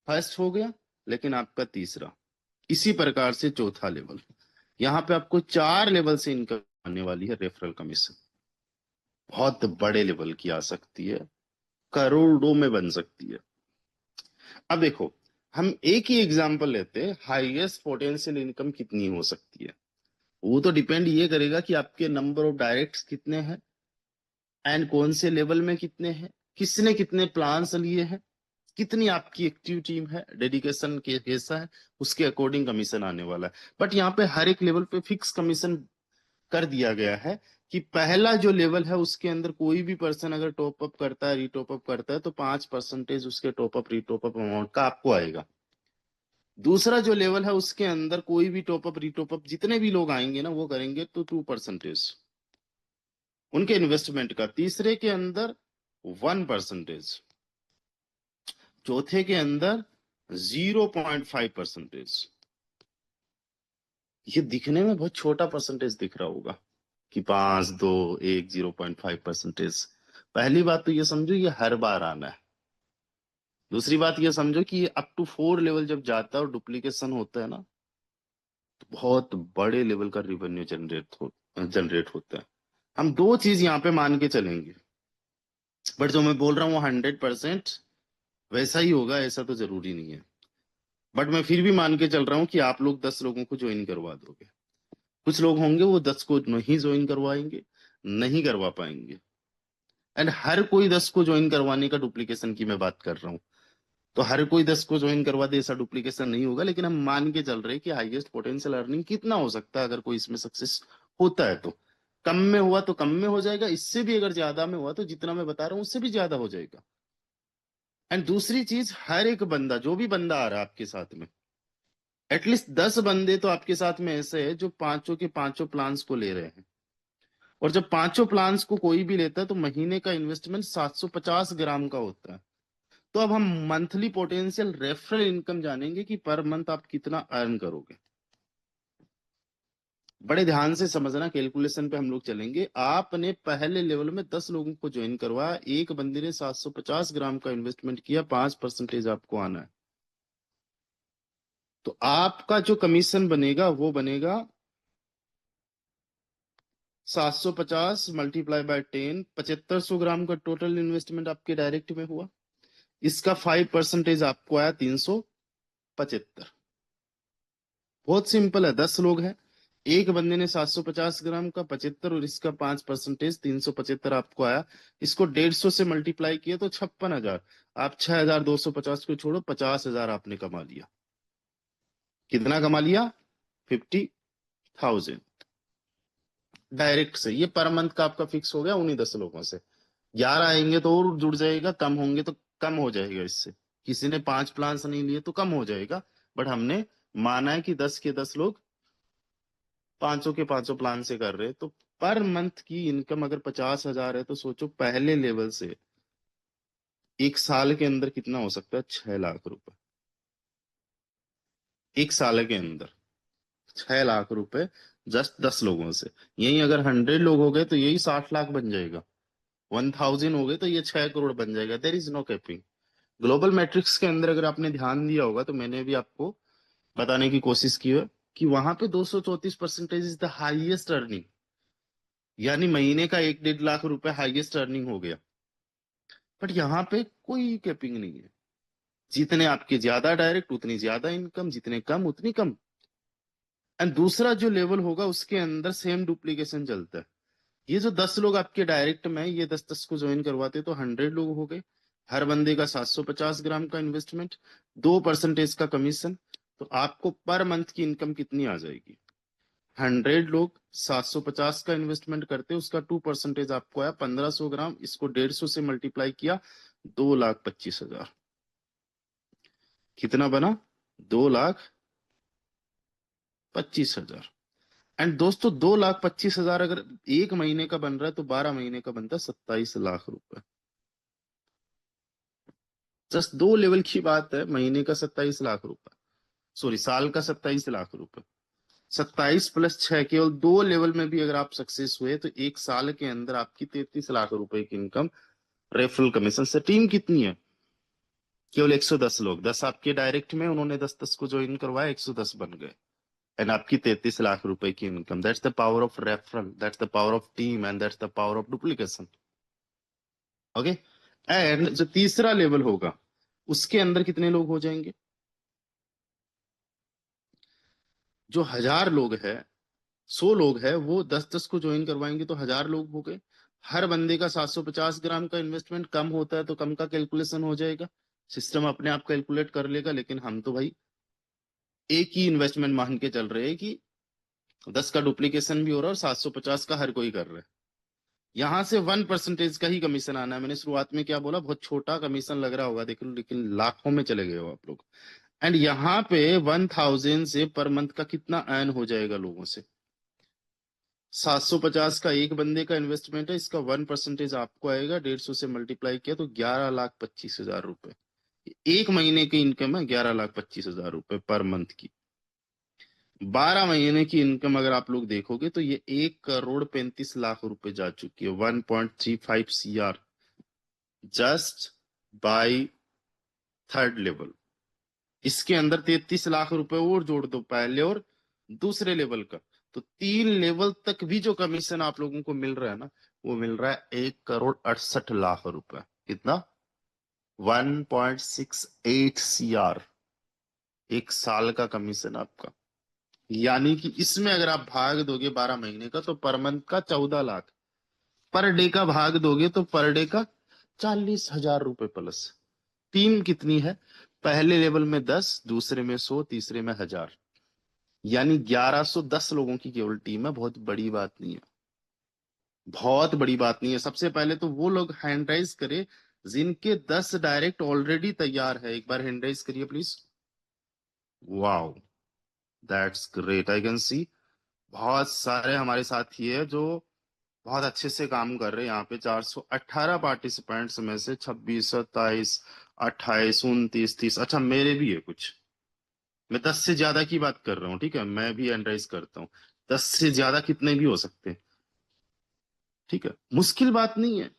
Speaker 1: फर्स्ट हो गया, लेकिन आपका तीसरा। इसी प्रकार से चौथा लेवल। यहाँ पे आपको 4 लेवल से इनकम आने वाली है रेफरल कमीशन। बहुत बड़े लेवल की आ सकती है, करोड़ों में बन सकती है। अब देखो, हम एक ही एग्जांपल लेते हैं, हाईएस्ट पोटेंशियल इनकम कितनी हो सकती है। वो तो डिपेंड ये करेगा कि आपके नंबर ऑफ डायरेक्ट्स कितने हैं एंड कौन से लेवल में कितने हैं, किसने कितने प्लान्स लिए हैं, कितनी आपकी एक्टिव टीम है, डेडिकेशन के कैसा है, उसके अकॉर्डिंग कमीशन आने वाला है। बट यहाँ पे हर एक लेवल पे फिक्स कमीशन कर दिया गया है कि पहला जो लेवल है उसके अंदर कोई भी पर्सन अगर टॉप अप करता है, रीटॉप अप करता है, तो 5% उसके टॉप अप रीटॉप अप अमाउंट का आपको आएगा। दूसरा जो लेवल है उसके अंदर कोई भी टॉप अप रीटॉप अप जितने भी लोग आएंगे ना वो करेंगे तो 2% उनके इन्वेस्टमेंट का। तीसरे के अंदर 1%। चौथे के अंदर 0.5%। ये दिखने में बहुत छोटा परसेंटेज दिख रहा होगा कि 5, 2, 1, 0.5%। पहली बात तो ये समझो ये हर बार आना है। दूसरी बात ये समझो कि ये अप टू 4 लेवल जब जाता है और डुप्लीकेशन होता है ना, तो बहुत बड़े लेवल का रेवेन्यू जनरेट होता है। हम दो चीज यहाँ पे मान के चलेंगे, बट जो मैं बोल रहा हूँ 100% वैसा ही होगा ऐसा तो जरूरी नहीं है। बट मैं फिर भी मान के चल रहा हूँ कि आप लोग 10 लोगों को ज्वाइन करवा दोगे। कुछ लोग होंगे वो 10 को नहीं ज्वाइन करवाएंगे, नहीं करवा पाएंगे। एंड हर कोई 10 को ज्वाइन करवाने का डुप्लीकेशन की मैं बात कर रहा हूँ। तो हर कोई 10 को ज्वाइन करवा दे ऐसा डुप्लीकेशन नहीं होगा, लेकिन हम मान के चल रहे हैं कि हाईएस्ट पोटेंशियल अर्निंग कितना हो सकता है अगर कोई इसमें सक्सेस होता है तो। कम में हुआ तो कम में हो जाएगा, इससे भी अगर ज्यादा में हुआ तो जितना मैं बता रहा हूँ उससे भी ज्यादा हो जाएगा। एंड दूसरी चीज, हर एक बंदा, जो भी बंदा आ रहा है आपके साथ में, एटलीस्ट 10 बंदे तो आपके साथ में ऐसे हैं जो पांचों के पांचों प्लान्स को ले रहे हैं। और जब पांचों प्लान्स को कोई भी लेता है तो महीने का इन्वेस्टमेंट 750 ग्राम का होता है। तो अब हम मंथली पोटेंशियल रेफरल इनकम जानेंगे कि पर मंथ आप कितना अर्न करोगे। बड़े ध्यान से समझना, कैलकुलेशन पे हम लोग चलेंगे। आपने पहले लेवल में 10 लोगों को ज्वाइन करवाया, एक बंदे ने 750 ग्राम का इन्वेस्टमेंट किया, 5% आपको आना है। तो आपका जो कमीशन बनेगा वो बनेगा 750 मल्टीप्लाई बाय 10, 7500 ग्राम का टोटल इन्वेस्टमेंट आपके डायरेक्ट में हुआ। इसका 5% आपको आया 375। बहुत सिंपल है, 10 लोग हैं, एक बंदे ने 750 ग्राम का 75 और इसका 5% 375 आपको आया। इसको 150 से मल्टीप्लाई किया तो 56,000। आप 6,250 को छोड़ो, 50,000 आपने कमा लिया। कितना कमा लिया? 50,000 डायरेक्ट से। ये पर मंथ का आपका फिक्स हो गया उन्हीं 10 लोगों से। 11 आएंगे तो और जुड़ जाएगा, कम होंगे तो कम हो जाएगा इससे। किसी ने 5 प्लान्स नहीं लिए तो कम हो जाएगा, बट हमने माना है कि 10 के 10 लोग पांचों के पांचों प्लान से कर रहे हैं। तो पर मंथ की इनकम अगर 50,000 है तो सोचो पहले लेवल से एक साल के अंदर कितना हो सकता है? 6 लाख रुपए। एक साल के अंदर 6 लाख रुपए, जस्ट 10 लोगों से। यही अगर 100 लोग हो गए तो यही 60 लाख बन जाएगा। 1000 हो गए तो ये 6 करोड़ बन जाएगा। There is no capping. Global matrix के अंदर अगर आपने ध्यान दिया होगा तो मैंने भी आपको बताने की कोशिश की है कि वहां पे 234% इज द हाईएस्ट अर्निंग। यानी महीने का 1-1.5 लाख रुपए हाईएस्ट अर्निंग हो गया। बट यहाँ पे कोई कैपिंग नहीं है। जितने आपके ज्यादा डायरेक्ट उतनी ज्यादा इनकम, जितने कम उतनी कम। एंड दूसरा जो लेवल होगा उसके अंदर सेम डुप्लीकेशन चलता है। ये जो 10 लोग आपके डायरेक्ट में, ये 10-10 को ज्वाइन करवाते तो 100 लोग हो गए। हर बंदे का 750 ग्राम का इन्वेस्टमेंट, 2% का कमीशन। तो आपको पर मंथ की इनकम कितनी आ जाएगी? 100 लोग 750 का इन्वेस्टमेंट करते, उसका 2% आपको आया 1500 ग्राम। इसको 150 से मल्टीप्लाई किया, 2,25,000। कितना बना? 2,25,000। एंड दोस्तों 2,25,000 अगर एक महीने का बन रहा है तो 12 महीने का बनता है 27 लाख रुपए। जस्ट दो लेवल की बात है, महीने का 27 लाख रुपए, सॉरी साल का 27 लाख रुपए। 27 + 6, केवल दो लेवल में भी अगर आप सक्सेस हुए तो एक साल के अंदर आपकी 33 लाख रुपए की इनकम रेफरल कमीशन से। टीम कितनी है? केवल 110 लोग। 10 आपके डायरेक्ट में, उन्होंने 10-10 को ज्वाइन करवाया, 110 बन गए। एंड आपकी 33 लाख रुपए की income. That's the power of referral, that's the power of team, and that's the power of duplication. Okay. And जो तीसरा लेवल होगा उसके अंदर कितने लोग हो जाएंगे? जो 1,000 लोग है, 100 लोग है, वो 10-10 को ज्वाइन करवाएंगे तो 1,000 लोग हो गए। हर बंदे का 750 ग्राम का इन्वेस्टमेंट, कम होता है तो कम का कैलकुलेशन हो जाएगा, सिस्टम अपने आप कैलकुलेट कर लेगा। लेकिन हम तो भाई एक ही इन्वेस्टमेंट मान के चल रहे हैं कि 10 का डुप्लीकेशन भी हो रहा है और 750 का हर कोई कर रहा है। यहां से 1% का ही कमीशन आना है। मैंने शुरुआत में क्या बोला? बहुत छोटा कमीशन लग रहा होगा देखो, लेकिन लाखों में चले गए हो आप लोग। एंड यहाँ पे 1,000 से पर मंथ का कितना अर्न हो जाएगा लोगों से? 750 का एक बंदे का इन्वेस्टमेंट है, इसका 1% आपको आएगा, 150 से मल्टीप्लाई किया तो 11,25,000 रुपए। एक महीने की इनकम है 11,25,000 रुपए पर मंथ की। 12 महीने की इनकम अगर आप लोग देखोगे तो ये 1,35,00,000 रुपए जा चुकी है, 1.35 CR, just by third level, इसके अंदर 33 लाख रुपए और जोड़ दो, पहले और दूसरे लेवल का, तो 3 लेवल तक भी जो कमीशन आप लोगों को मिल रहा है ना, वो मिल रहा है 1 करोड़ 68 लाख रुपए। कितना? 1.68 CR, एक साल का कमीशन आपका। यानी कि इसमें अगर आप भाग दोगे 12 महीने का, तो पर मंथ का 14 लाख, पर डे का भाग दोगे तो पर डे का 40,000 रुपए प्लस। टीम कितनी है? पहले लेवल में 10, दूसरे में 100, तीसरे में 1000, यानी 1110 लोगों की केवल टीम है। बहुत बड़ी बात नहीं है, बहुत बड़ी बात नहीं है। सबसे पहले तो वो लोग हैंड राइज करे जिनके 10 डायरेक्ट ऑलरेडी तैयार है। एक बार हैंड राइज करिए please. Wow, that's great, I can see बहुत सारे हमारे साथी है जो बहुत अच्छे से काम कर रहे हैं। यहाँ पे 418 पार्टिसिपेंट्स में से 26, 27, 28, 29, 30, अच्छा मेरे भी है कुछ। मैं 10 से ज्यादा की बात कर रहा हूँ, ठीक है, मैं भी एनालाइज करता हूँ। 10 से ज्यादा कितने भी हो सकते हैं, ठीक है, मुश्किल बात नहीं है।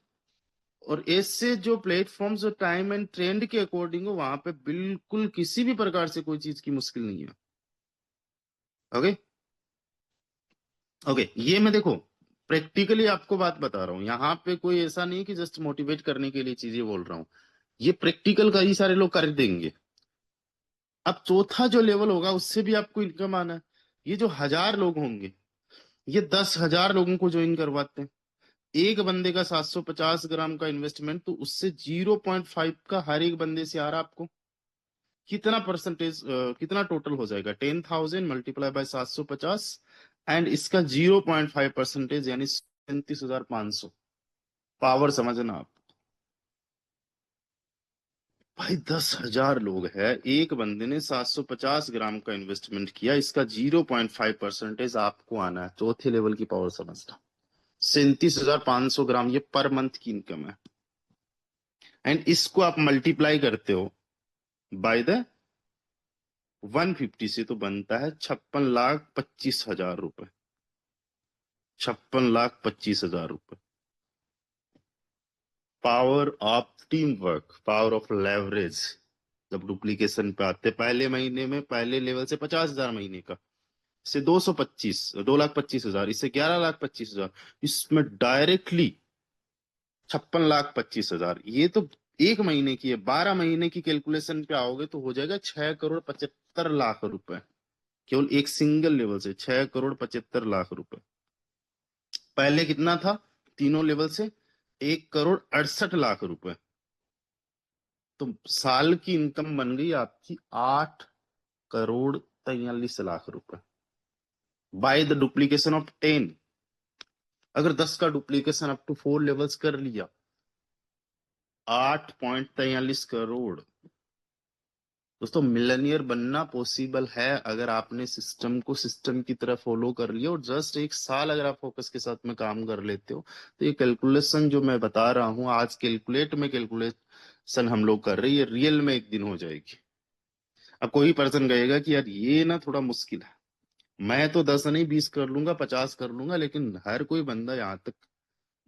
Speaker 1: और ऐसे जो प्लेटफॉर्म्स जो टाइम एंड ट्रेंड के अकॉर्डिंग हो, वहां पे बिल्कुल किसी भी प्रकार से कोई चीज की मुश्किल नहीं है। ओके, ओके, ये मैं देखो प्रैक्टिकली आपको बात बता रहा हूँ। यहाँ पे कोई ऐसा नहीं कि जस्ट मोटिवेट करने के लिए चीजें बोल रहा हूँ, ये प्रैक्टिकल कई सारे लोग कर देंगे। अब चौथा जो लेवल होगा उससे भी आपको इनकम आना है। ये जो 1000 लोग होंगे, ये 10,000 लोगों को ज्वाइन करवाते हैं। एक बंदे का 750 ग्राम का इन्वेस्टमेंट, तो उससे 0.5 का हर एक बंदे से आ रहा है आपको। कितना परसेंटेज, कितना टोटल हो जाएगा? 10,000 मल्टीप्लाई बाय 750, एंड इसका 0.5% यानी 37,500। पावर समझना आप, भाई 10,000 लोग हैं, एक बंदे ने 750 ग्राम का इन्वेस्टमेंट किया, इसका 0.5% आपको आना है। चौथे लेवल की पावर समझना, 37,500 ग्राम, ये पर मंथ की इनकम है। एंड इसको आप मल्टीप्लाई करते हो बाय द 150 से, तो बनता है 56,25,000 रुपए। 56,25,000 रुपए। Power of team work, power of leverage. जब डुप्लीकेशन पे आते, पहले महीने में पहले लेवल से 50,000 महीने का, इससे 225, 2,25,000, इससे 11,25,000, इसमें डायरेक्टली 56,25,000। ये तो एक महीने की है। 12 महीने की कैलकुलेशन पे आओगे तो हो जाएगा 6,75,00,000 रुपए। केवल एक सिंगल लेवल से 6,75,00,000 रुपए। पहले कितना था तीनों लेवल से? 1,68,00,000 रुपए। तो साल की इनकम बन गई आपकी 8,43,00,000 रुपए बाय द डुप्लीकेशन ऑफ 10। अगर 10 का डुप्लीकेशन अप टू 4 लेवल्स कर लिया, 8.43 करोड़। दोस्तों, मिलेनियर बनना पॉसिबल है अगर आपने सिस्टम को सिस्टम की तरह फॉलो कर लिया, और जस्ट एक साल अगर आप फोकस के साथ में काम कर लेते हो, तो ये कैलकुलेशन जो मैं बता रहा हूं आज कैलकुलेट में, कैलकुलेशन हम लोग कर रहे हैं, ये रियल में एक दिन हो जाएगी। अब कोई पर्सन कहेगा कि यार ये ना थोड़ा मुश्किल है, मैं तो 10 नहीं 20 कर लूंगा, 50 कर लूंगा, लेकिन हर कोई बंदा यहाँ तक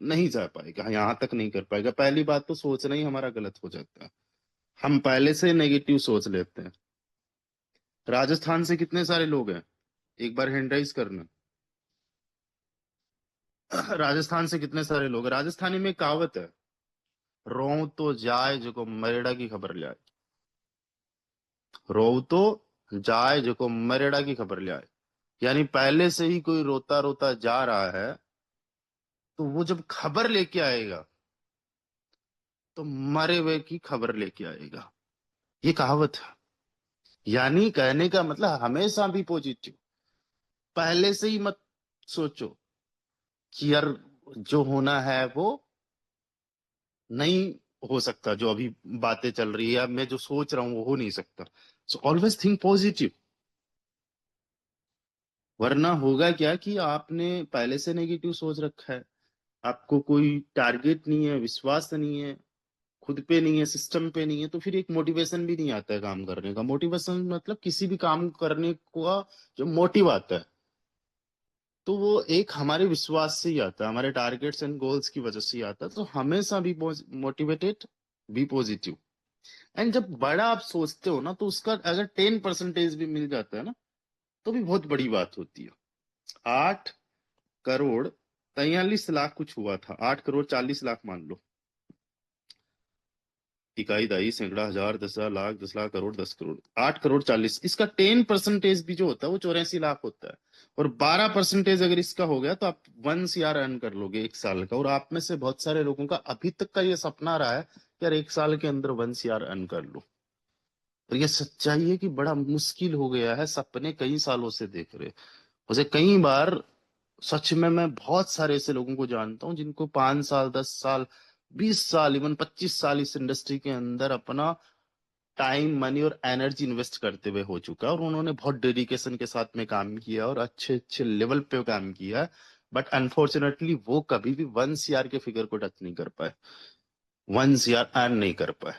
Speaker 1: नहीं जा पाएगा, यहाँ तक नहीं कर पाएगा। पहली बात तो सोचना ही हमारा गलत हो जाता है, हम पहले से नेगेटिव सोच लेते हैं। राजस्थान से कितने सारे लोग हैं? एक बार हैंड राइज करना। राजस्थान से कितने सारे लोग हैं? राजस्थानी में एक कहावत है, रों तो जाए जो मरेड़ा की खबर ले आए। रों तो जाए जो मरेड़ा की खबर ले आए, यानी पहले से ही कोई रोता रोता जा रहा है, तो वो जब खबर लेके आएगा तो मरे हुए की खबर लेके आएगा। ये कहावत है। यानी कहने का मतलब हमेशा भी पॉजिटिव, पहले से ही मत सोचो कि यार जो होना है वो नहीं हो सकता, जो अभी बातें चल रही है या मैं जो सोच रहा हूँ वो हो नहीं सकता। So always think positive. वरना होगा क्या कि आपने पहले से नेगेटिव सोच रखा है, आपको कोई टारगेट नहीं है, विश्वास नहीं है, खुद पे नहीं है, सिस्टम पे नहीं है, तो फिर एक मोटिवेशन भी नहीं आता है काम करने का। मोटिवेशन मतलब किसी भी काम करने का जो मोटिव आता है, तो वो एक हमारे विश्वास से ही आता है, हमारे टारगेट्स एंड गोल्स की वजह से ही आता है। तो हमेशा भी मोटिवेटेड, बी पॉजिटिव। एंड जब बड़ा आप सोचते हो ना, तो उसका अगर 10% भी मिल जाता है ना, तो भी बहुत बड़ी बात होती है। 8 करोड़ 43 लाख कुछ हुआ था, 8 करोड़ 40 लाख मान लो। इकाई दाई सैकड़ा हजार 10,000 लाख 10 लाख करोड़ 10 करोड़, 8 करोड़ 40, इसका 10% भी जो होता है वो 84 लाख होता है। और 12% अगर इसका हो गया तो आप 1 CR अर्न कर लोगे 1 साल का। और आप में से बहुत सारे लोगों का अभी तक का ये सपना रहा है कि यार 1 साल के अंदर 1 CR अर्न कर लो। और ये सच्चाई है कि बड़ा मुश्किल हो गया है, सपने कई सालों से देख रहे। मुझे कई बार सच में, मैं बहुत सारे ऐसे लोगों को जानता हूँ जिनको 5 साल 10 साल 20 साल इवन 25 साल इस इंडस्ट्री के अंदर अपना टाइम मनी और एनर्जी इन्वेस्ट करते हुए हो चुका है। और उन्होंने बहुत डेडिकेशन के साथ में काम किया और अच्छे अच्छे लेवल पे काम किया। बट अनफॉर्चुनेटली वो कभी भी 1 CR के फिगर को टच नहीं कर पाए, 1 CR अर्न नहीं कर पाए।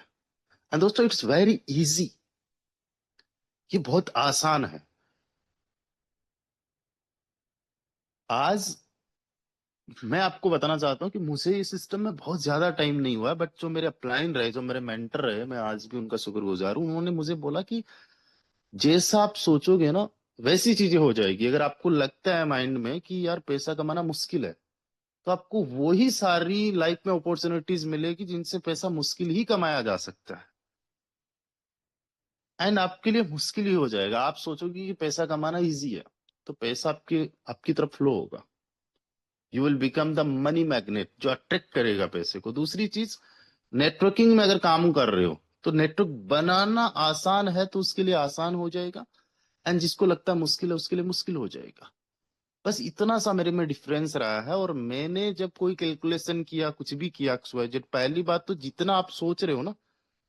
Speaker 1: एंड दोस्तों, इट्स वेरी इजी, ये बहुत आसान है। आज मैं आपको बताना चाहता हूँ कि मुझे इस सिस्टम में बहुत ज्यादा टाइम नहीं हुआ, बट जो मेरे अपलाइन रहे, जो मेरे मेंटर रहे, मैं आज भी उनका शुक्रगुजार हूँ। उन्होंने मुझे बोला कि जैसा आप सोचोगे ना, वैसी चीजें हो जाएगी। अगर आपको लगता है माइंड में कि यार पैसा कमाना मुश्किल है, तो आपको वही सारी लाइफ में अपॉर्चुनिटीज मिलेगी जिनसे पैसा मुश्किल ही कमाया जा सकता है। एंड आपके लिए मुश्किल ही हो जाएगा। आप सोचोगे कि पैसा कमाना इजी है, तो पैसा आपके आपकी तरफ फ्लो होगा। You will become the money magnet, जो अट्रैक्ट करेगा पैसे को। दूसरी चीज, नेटवर्किंग में अगर काम कर रहे हो, तो नेटवर्क बनाना आसान है तो उसके लिए आसान हो जाएगा। एंड जिसको लगता है मुश्किल है, उसके लिए मुश्किल हो जाएगा। बस इतना सा मेरे में डिफरेंस रहा है। और मैंने जब कोई कैलकुलेशन किया, कुछ भी किया XYZ, पहली बात तो जितना आप सोच रहे हो ना,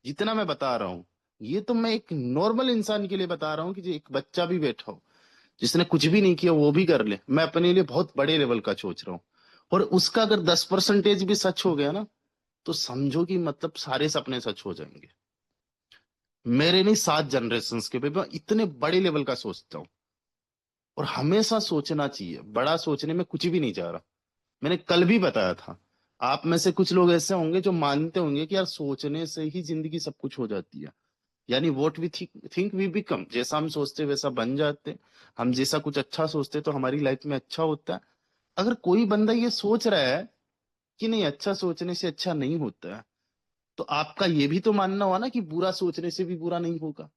Speaker 1: जितना मैं बता रहा हूँ, ये तो मैं एक नॉर्मल इंसान के लिए बता रहा हूँ कि जो एक बच्चा भी बैठा हो, जिसने कुछ भी नहीं किया, वो भी कर ले। मैं अपने लिए बहुत बड़े लेवल का सोच रहा हूँ। और उसका अगर 10% भी सच हो गया ना, तो समझो कि मतलब सारे सपने सच हो जाएंगे। मेरे नहीं, 7 जनरेशन्स के भी मैं इतने बड़े लेवल का सोचता हूँ। और हमेशा सोचना चाहिए, बड़ा सोचने में कुछ भी नहीं जा रहा। मैंने कल भी बताया था। आप में से कुछ लोग ऐसे होंगे जो मानते होंगे कि यार सोचने से ही जिंदगी सब कुछ हो जाती है। यानी what we think we become, जैसा हम सोचते वैसा बन जाते। हम जैसा कुछ अच्छा सोचते तो हमारी लाइफ में अच्छा होता है। अगर कोई बंदा ये सोच रहा है कि नहीं, अच्छा सोचने से अच्छा नहीं होता है, तो आपका ये भी तो मानना हुआ ना कि बुरा सोचने से भी बुरा नहीं होगा।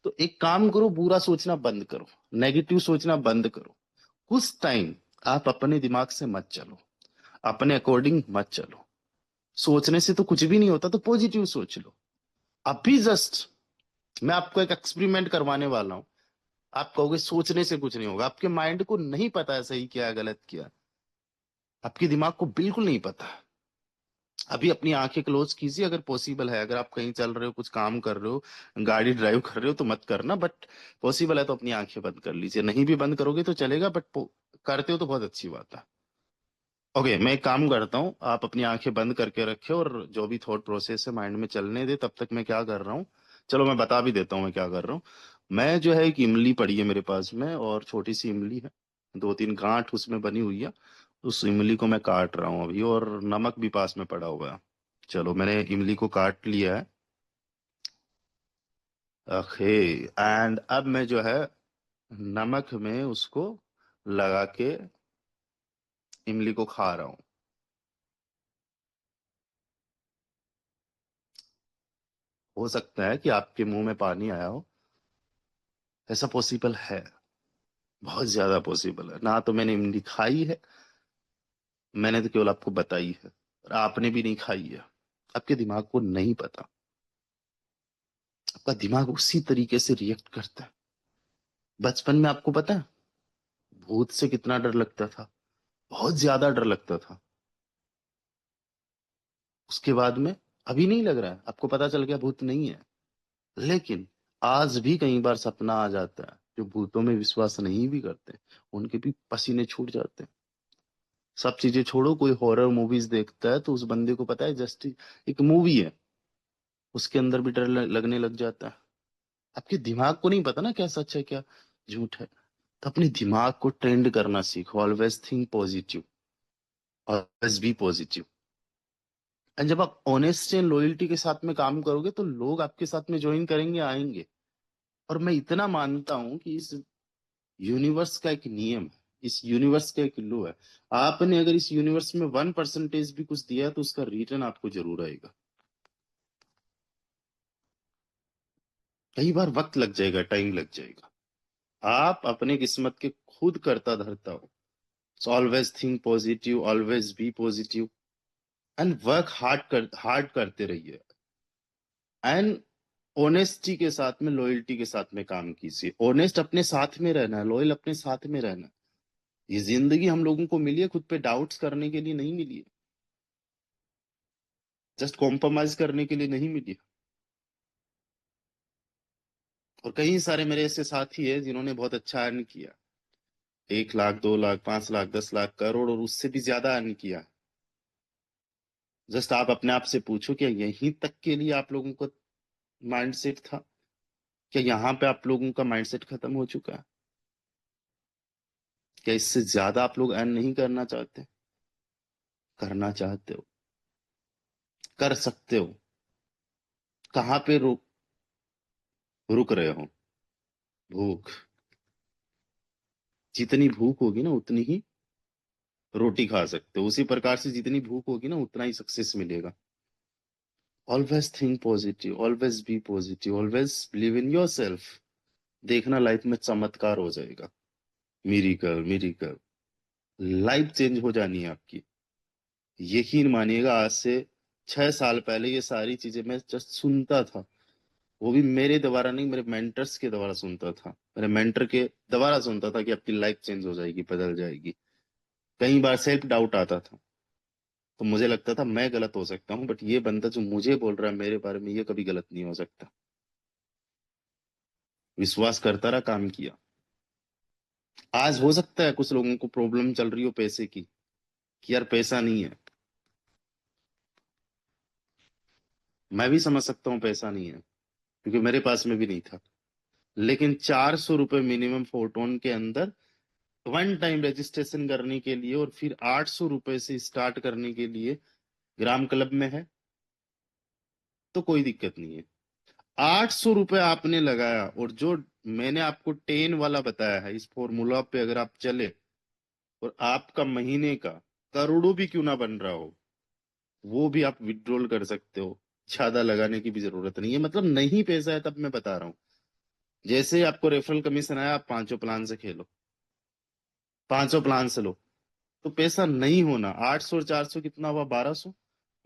Speaker 1: तो एक काम करो, बुरा सोचना बंद करो, नेगेटिव सोचना बंद करो। कुछ टाइम आप अपने दिमाग से मत चलो, अपने अकॉर्डिंग मत चलो। सोचने से तो कुछ भी नहीं होता, तो पॉजिटिव सोच लो। अभी जस्ट मैं आपको एक एक्सपेरिमेंट करवाने वाला हूं। आप कहोगे सोचने से कुछ नहीं होगा, आपके माइंड को नहीं पता है सही क्या है गलत क्या है। आपके दिमाग को बिल्कुल नहीं पता। अभी अपनी आंखें क्लोज कीजिए, अगर पॉसिबल है। अगर आप कहीं चल रहे हो, कुछ काम कर रहे हो, गाड़ी ड्राइव कर रहे हो, तो मत करना। बट पॉसिबल है तो अपनी आंखें बंद कर लीजिए। नहीं भी बंद करोगे तो चलेगा, बट करते हो तो बहुत अच्छी बात है। ओके, मैं एक काम करता हूँ, आप अपनी आंखें बंद करके रखे और जो भी थॉट प्रोसेस है माइंड में चलने दे। तब तक मैं क्या कर रहा हूँ, चलो मैं बता भी देता हूँ मैं क्या कर रहा हूँ। मैं जो है, एक इमली पड़ी है मेरे पास में, और छोटी सी इमली है, 2-3 गांठ उसमें बनी हुई है। उस इमली को मैं काट रहा हूँ अभी, और नमक भी पास में पड़ा हुआ है। चलो, मैंने इमली को काट लिया है। ओके। एंड अब मैं जो है, नमक में उसको लगा के इमली को खा रहा हूँ। हो सकता है कि आपके मुंह में पानी आया हो, ऐसा पॉसिबल है, बहुत ज्यादा पॉसिबल है। ना तो मैंने इमली खाई है, मैंने तो केवल आपको बताई है, और आपने भी नहीं खाई है। आपके दिमाग को नहीं पता, आपका दिमाग उसी तरीके से रिएक्ट करता है। बचपन में आपको पता है भूत से कितना डर लगता था, बहुत ज्यादा डर लगता था। उसके बाद में अभी नहीं लग रहा है, आपको पता चल गया भूत नहीं है। लेकिन आज भी कई बार सपना आ जाता है, जो भूतों में विश्वास नहीं भी करते, उनके भी पसीने छूट जाते हैं। सब चीजें छोड़ो, कोई हॉरर मूवीज देखता है तो उस बंदे को पता है जस्ट एक मूवी है, उसके अंदर भी डर लगने लग जाता है। आपके दिमाग को नहीं पता ना क्या सच है क्या झूठ है। तो अपने दिमाग को ट्रेंड करना सीखो, always think positive, always be positive. And जब आप ऑनेस्टी एंड लॉयल्टी के साथ में काम करोगे तो लोग आपके साथ में ज्वाइन करेंगे, आएंगे। और मैं इतना मानता हूं कि इस यूनिवर्स का एक नियम है, इस यूनिवर्स का एक लॉ है। आपने अगर इस यूनिवर्स में 1% भी कुछ दिया तो उसका रिटर्न आपको जरूर आएगा। कई बार वक्त लग जाएगा, टाइम लग जाएगा। आप अपने किस्मत के खुद करता धरता हो। So always think positive, always be positive and work hard करते रहिए। एंड ऑनेस्टी के साथ में, लॉयल्टी के साथ में काम कीजिए। ऑनेस्ट अपने साथ में रहना है, लॉयल अपने साथ में रहना है। ये जिंदगी हम लोगों को मिली है खुद पे डाउट्स करने के लिए नहीं मिली है, जस्ट कॉम्प्रोमाइज करने के लिए नहीं मिली है। और कई सारे मेरे ऐसे साथी है जिन्होंने बहुत अच्छा अर्न किया, 1 लाख, 2 लाख, 5 लाख, 10 लाख, करोड़ और उससे भी ज्यादा अर्न किया। जस्ट आप अपने आप से पूछो, क्या यहीं तक के लिए आप लोगों का माइंडसेट था? क्या यहाँ पे आप लोगों का माइंडसेट खत्म हो चुका है? क्या इससे ज्यादा आप लोग अर्न नहीं करना चाहते? करना चाहते हो, कर सकते हो। कहाँ पे रुक रहे हो? भूख। जितनी भूख होगी ना उतनी ही रोटी खा सकते हो, उसी प्रकार से जितनी भूख होगी ना उतना ही सक्सेस मिलेगा। Always think positive, always be positive, always believe in your self. देखना लाइफ में चमत्कार हो जाएगा। Miracle, miracle. लाइफ चेंज हो जानी है आपकी। यकीन मानिएगा, आज से 6 साल पहले ये सारी चीजें मैं जस्ट सुनता था। वो भी मेरे द्वारा नहीं, मेरे मेंटर्स के द्वारा सुनता था। मेरे मेंटर के द्वारा सुनता था कि आपकी लाइफ चेंज हो जाएगी, बदल जाएगी। कई बार सेल्फ डाउट आता था, तो मुझे लगता था मैं गलत हो सकता हूँ, बट ये बंदा जो मुझे बोल रहा है मेरे बारे में, ये कभी गलत नहीं हो सकता। विश्वास करता रहा, काम किया। आज हो सकता है कुछ लोगों को प्रॉब्लम चल रही हो पैसे की, कि यार पैसा नहीं है। मैं भी समझ सकता हूँ पैसा नहीं है, क्योंकि मेरे पास में भी नहीं था। लेकिन 400 रुपये मिनिमम फोटोन के अंदर 1 टाइम रजिस्ट्रेशन करने के लिए, और फिर 800 रुपये से स्टार्ट करने के लिए ग्राम क्लब में है, तो कोई दिक्कत नहीं है। 800 रुपये आपने लगाया, और जो मैंने आपको 10 वाला बताया है, इस फॉर्मूला पे अगर आप चले, और आपका महीने का करोड़ों भी क्यों ना बन रहा हो, वो भी आप विड्रॉल कर सकते हो। ज्यादा लगाने की भी जरूरत नहीं है, मतलब नहीं पैसा है तब मैं बता रहा हूँ। जैसे ही आपको रेफरल कमीशन आया, आप 5 प्लान से खेलो, 5 प्लान से लो। तो पैसा नहीं होना, 800 और 400 कितना हुआ, 1200।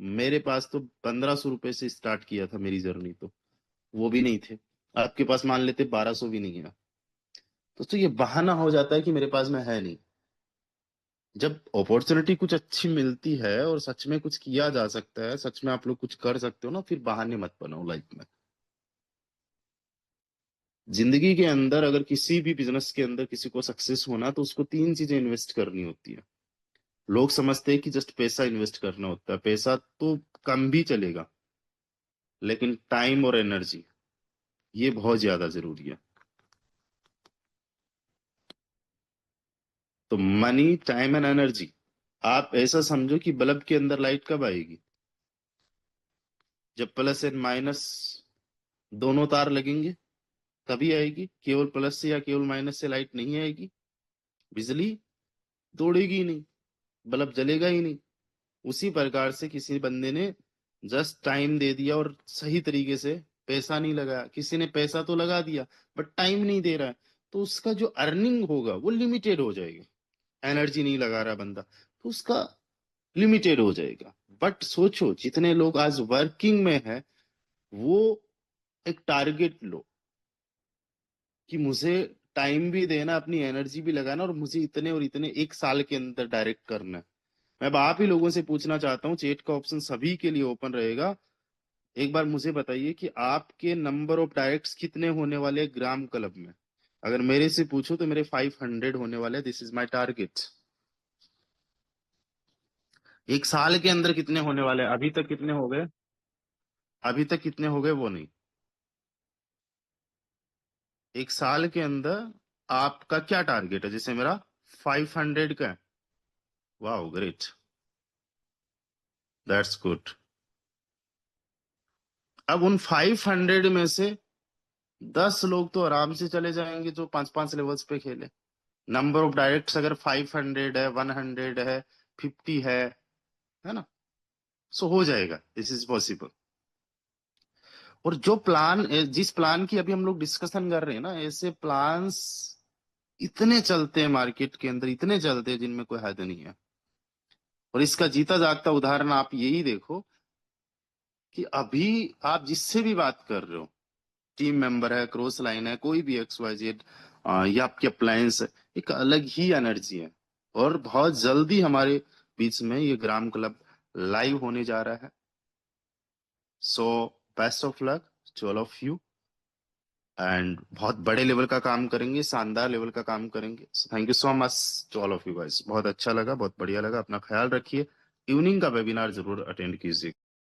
Speaker 1: मेरे पास तो 1500 रुपये से स्टार्ट किया था मेरी जर्नी, तो वो भी नहीं थे। आपके पास मान लेते 1200 भी नहीं है। तो ये बहाना हो जाता है कि मेरे पास में है नहीं। जब अपॉर्चुनिटी कुछ अच्छी मिलती है और सच में कुछ किया जा सकता है, सच में आप लोग कुछ कर सकते हो ना, फिर बहाने मत बनाओ लाइफ में। जिंदगी के अंदर अगर किसी भी बिजनेस के अंदर किसी को सक्सेस होना, तो उसको 3 चीजें इन्वेस्ट करनी होती है। लोग समझते हैं कि जस्ट पैसा इन्वेस्ट करना होता है। पैसा तो कम भी चलेगा, लेकिन टाइम और एनर्जी, ये बहुत ज्यादा जरूरी है। तो मनी, टाइम एंड एनर्जी। आप ऐसा समझो कि बल्ब के अंदर लाइट कब आएगी? जब प्लस एंड माइनस दोनों तार लगेंगे, तभी आएगी। केवल प्लस से या केवल माइनस से लाइट नहीं आएगी। बिजली दौड़ेगी ही नहीं, बल्ब जलेगा ही नहीं। उसी प्रकार से किसी बंदे ने जस्ट टाइम दे दिया और सही तरीके से पैसा नहीं लगाया। किसी ने पैसा तो लगा दिया, बट टाइम नहीं दे रहा है, तो उसका जो अर्निंग होगा वो लिमिटेड हो जाएगा। एनर्जी नहीं लगा रहा बंदा, तो उसका लिमिटेड हो जाएगा। बट सोचो, जितने लोग आज वर्किंग में है, वो एक टारगेट लो कि मुझे टाइम भी देना, अपनी एनर्जी भी लगाना, और मुझे इतने और इतने 1 साल के अंदर डायरेक्ट करना है। मैं अब आप ही लोगों से पूछना चाहता हूँ, चैट का ऑप्शन सभी के लिए ओपन रहेगा। एक बार मुझे बताइए कि आपके नंबर ऑफ डायरेक्ट्स कितने होने वाले हैं ग्राम क्लब में? अगर मेरे से पूछो तो मेरे 500 होने वाले हैं। This is my target. 1 साल के अंदर कितने होने वाले हैं? अभी तक कितने हो गए? अभी तक कितने हो गए वो नहीं। 1 साल के अंदर आपका क्या टारगेट है? जैसे मेरा 500 का है। वाह, ग्रेट, दैट्स गुड। अब उन 500 में से 10 लोग तो आराम से चले जाएंगे जो 5-5 लेवल्स पे खेले। नंबर ऑफ डायरेक्ट्स अगर 500 है, 100 है, 50 है ना, सो हो जाएगा, दिस इज पॉसिबल। और जो प्लान, जिस प्लान की अभी हम लोग डिस्कशन कर रहे हैं ना, ऐसे प्लान्स इतने चलते हैं मार्केट के अंदर, इतने चलते हैं जिनमें कोई हद नहीं है। और इसका जीता जागता उदाहरण आप यही देखो कि अभी आप जिससे भी बात कर रहे हो, टीम मेंबर है, क्रॉस लाइन है, कोई भी XYZ, या आपके अप्लायंस है, एक अलग ही एनर्जी है। और बहुत जल्दी हमारे बीच में ये ग्राम क्लब लाइव होने जा रहा है। So best of luck to all of you. And बहुत बड़े लेवल का काम करेंगे, शानदार लेवल का काम करेंगे। Thank you so much to all of you guys, बहुत अच्छा लगा, बहुत बढ़िया लगा। अपना ख्याल रखिए। इवनिंग का वेबिनार जरूर अटेंड कीजिए।